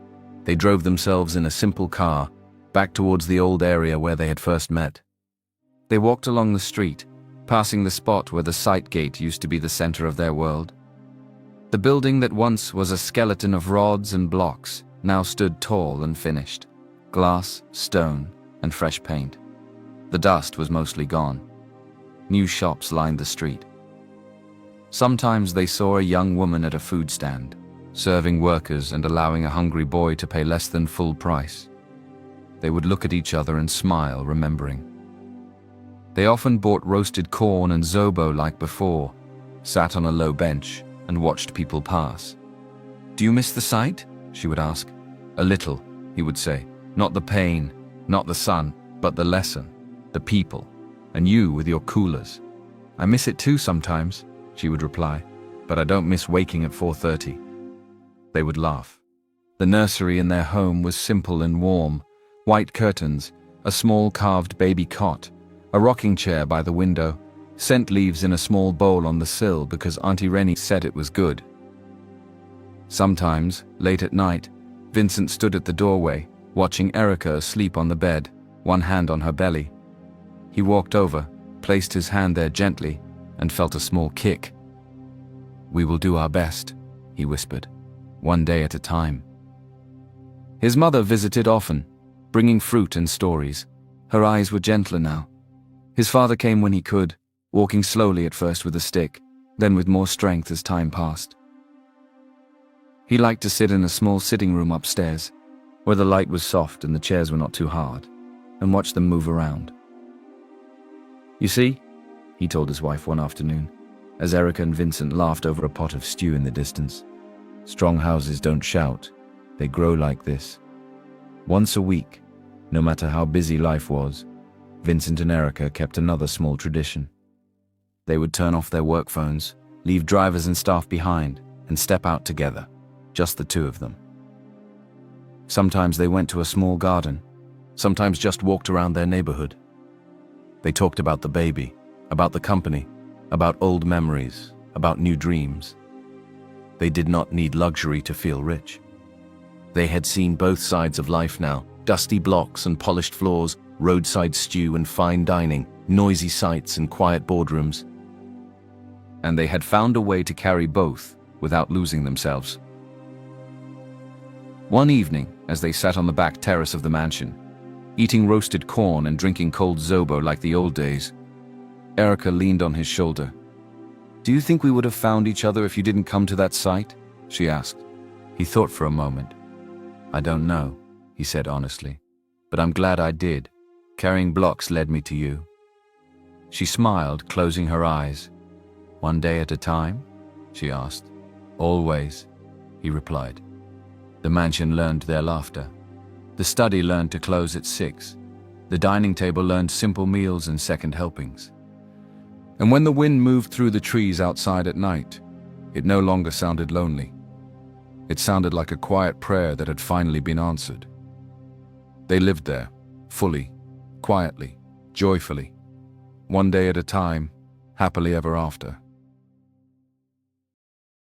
They drove themselves in a simple car, back towards the old area where they had first met. They walked along the street, passing the spot where the sight gate used to be the center of their world. The building that once was a skeleton of rods and blocks now stood tall and finished. Glass, stone, and fresh paint. The dust was mostly gone. New shops lined the street. Sometimes they saw a young woman at a food stand, serving workers and allowing a hungry boy to pay less than full price. They would look at each other and smile, remembering. They often bought roasted corn and zobo like before, sat on a low bench, and watched people pass. "Do you miss the sight?" she would ask. "A little," he would say. "Not the pain, not the sun, but the lesson, the people, and you with your coolers." "I miss it too sometimes," she would reply, "but I don't miss waking at 4:30. They would laugh. The nursery in their home was simple and warm. White curtains, a small carved baby cot, a rocking chair by the window, scent leaves in a small bowl on the sill because Auntie Rennie said it was good. Sometimes, late at night, Vincent stood at the doorway, watching Erica asleep on the bed, one hand on her belly. He walked over, placed his hand there gently, and felt a small kick. "We will do our best," he whispered, "one day at a time." His mother visited often, bringing fruit and stories. Her eyes were gentler now. His father came when he could, walking slowly at first with a stick, then with more strength as time passed. He liked to sit in a small sitting room upstairs, where the light was soft and the chairs were not too hard, and watch them move around. "You see," he told his wife one afternoon, as Erica and Vincent laughed over a pot of stew in the distance. "Strong houses don't shout, they grow like this." Once a week, no matter how busy life was, Vincent and Erica kept another small tradition. They would turn off their work phones, leave drivers and staff behind, and step out together, just the two of them. Sometimes they went to a small garden, sometimes just walked around their neighborhood. They talked about the baby, about the company, about old memories, about new dreams. They did not need luxury to feel rich. They had seen both sides of life now, dusty blocks and polished floors, roadside stew and fine dining, noisy sights and quiet boardrooms. And they had found a way to carry both without losing themselves. One evening, as they sat on the back terrace of the mansion, eating roasted corn and drinking cold zobo like the old days, Erica leaned on his shoulder. "Do you think we would have found each other if you didn't come to that site?" she asked. He thought for a moment. "I don't know," he said honestly, "but I'm glad I did. Carrying blocks led me to you." She smiled, closing her eyes. "One day at a time?" she asked. "Always," he replied. The mansion learned their laughter. The study learned to close at 6. The dining table learned simple meals and second helpings. And when the wind moved through the trees outside at night, it no longer sounded lonely. It sounded like a quiet prayer that had finally been answered. They lived there, fully, quietly, joyfully, one day at a time, happily ever after.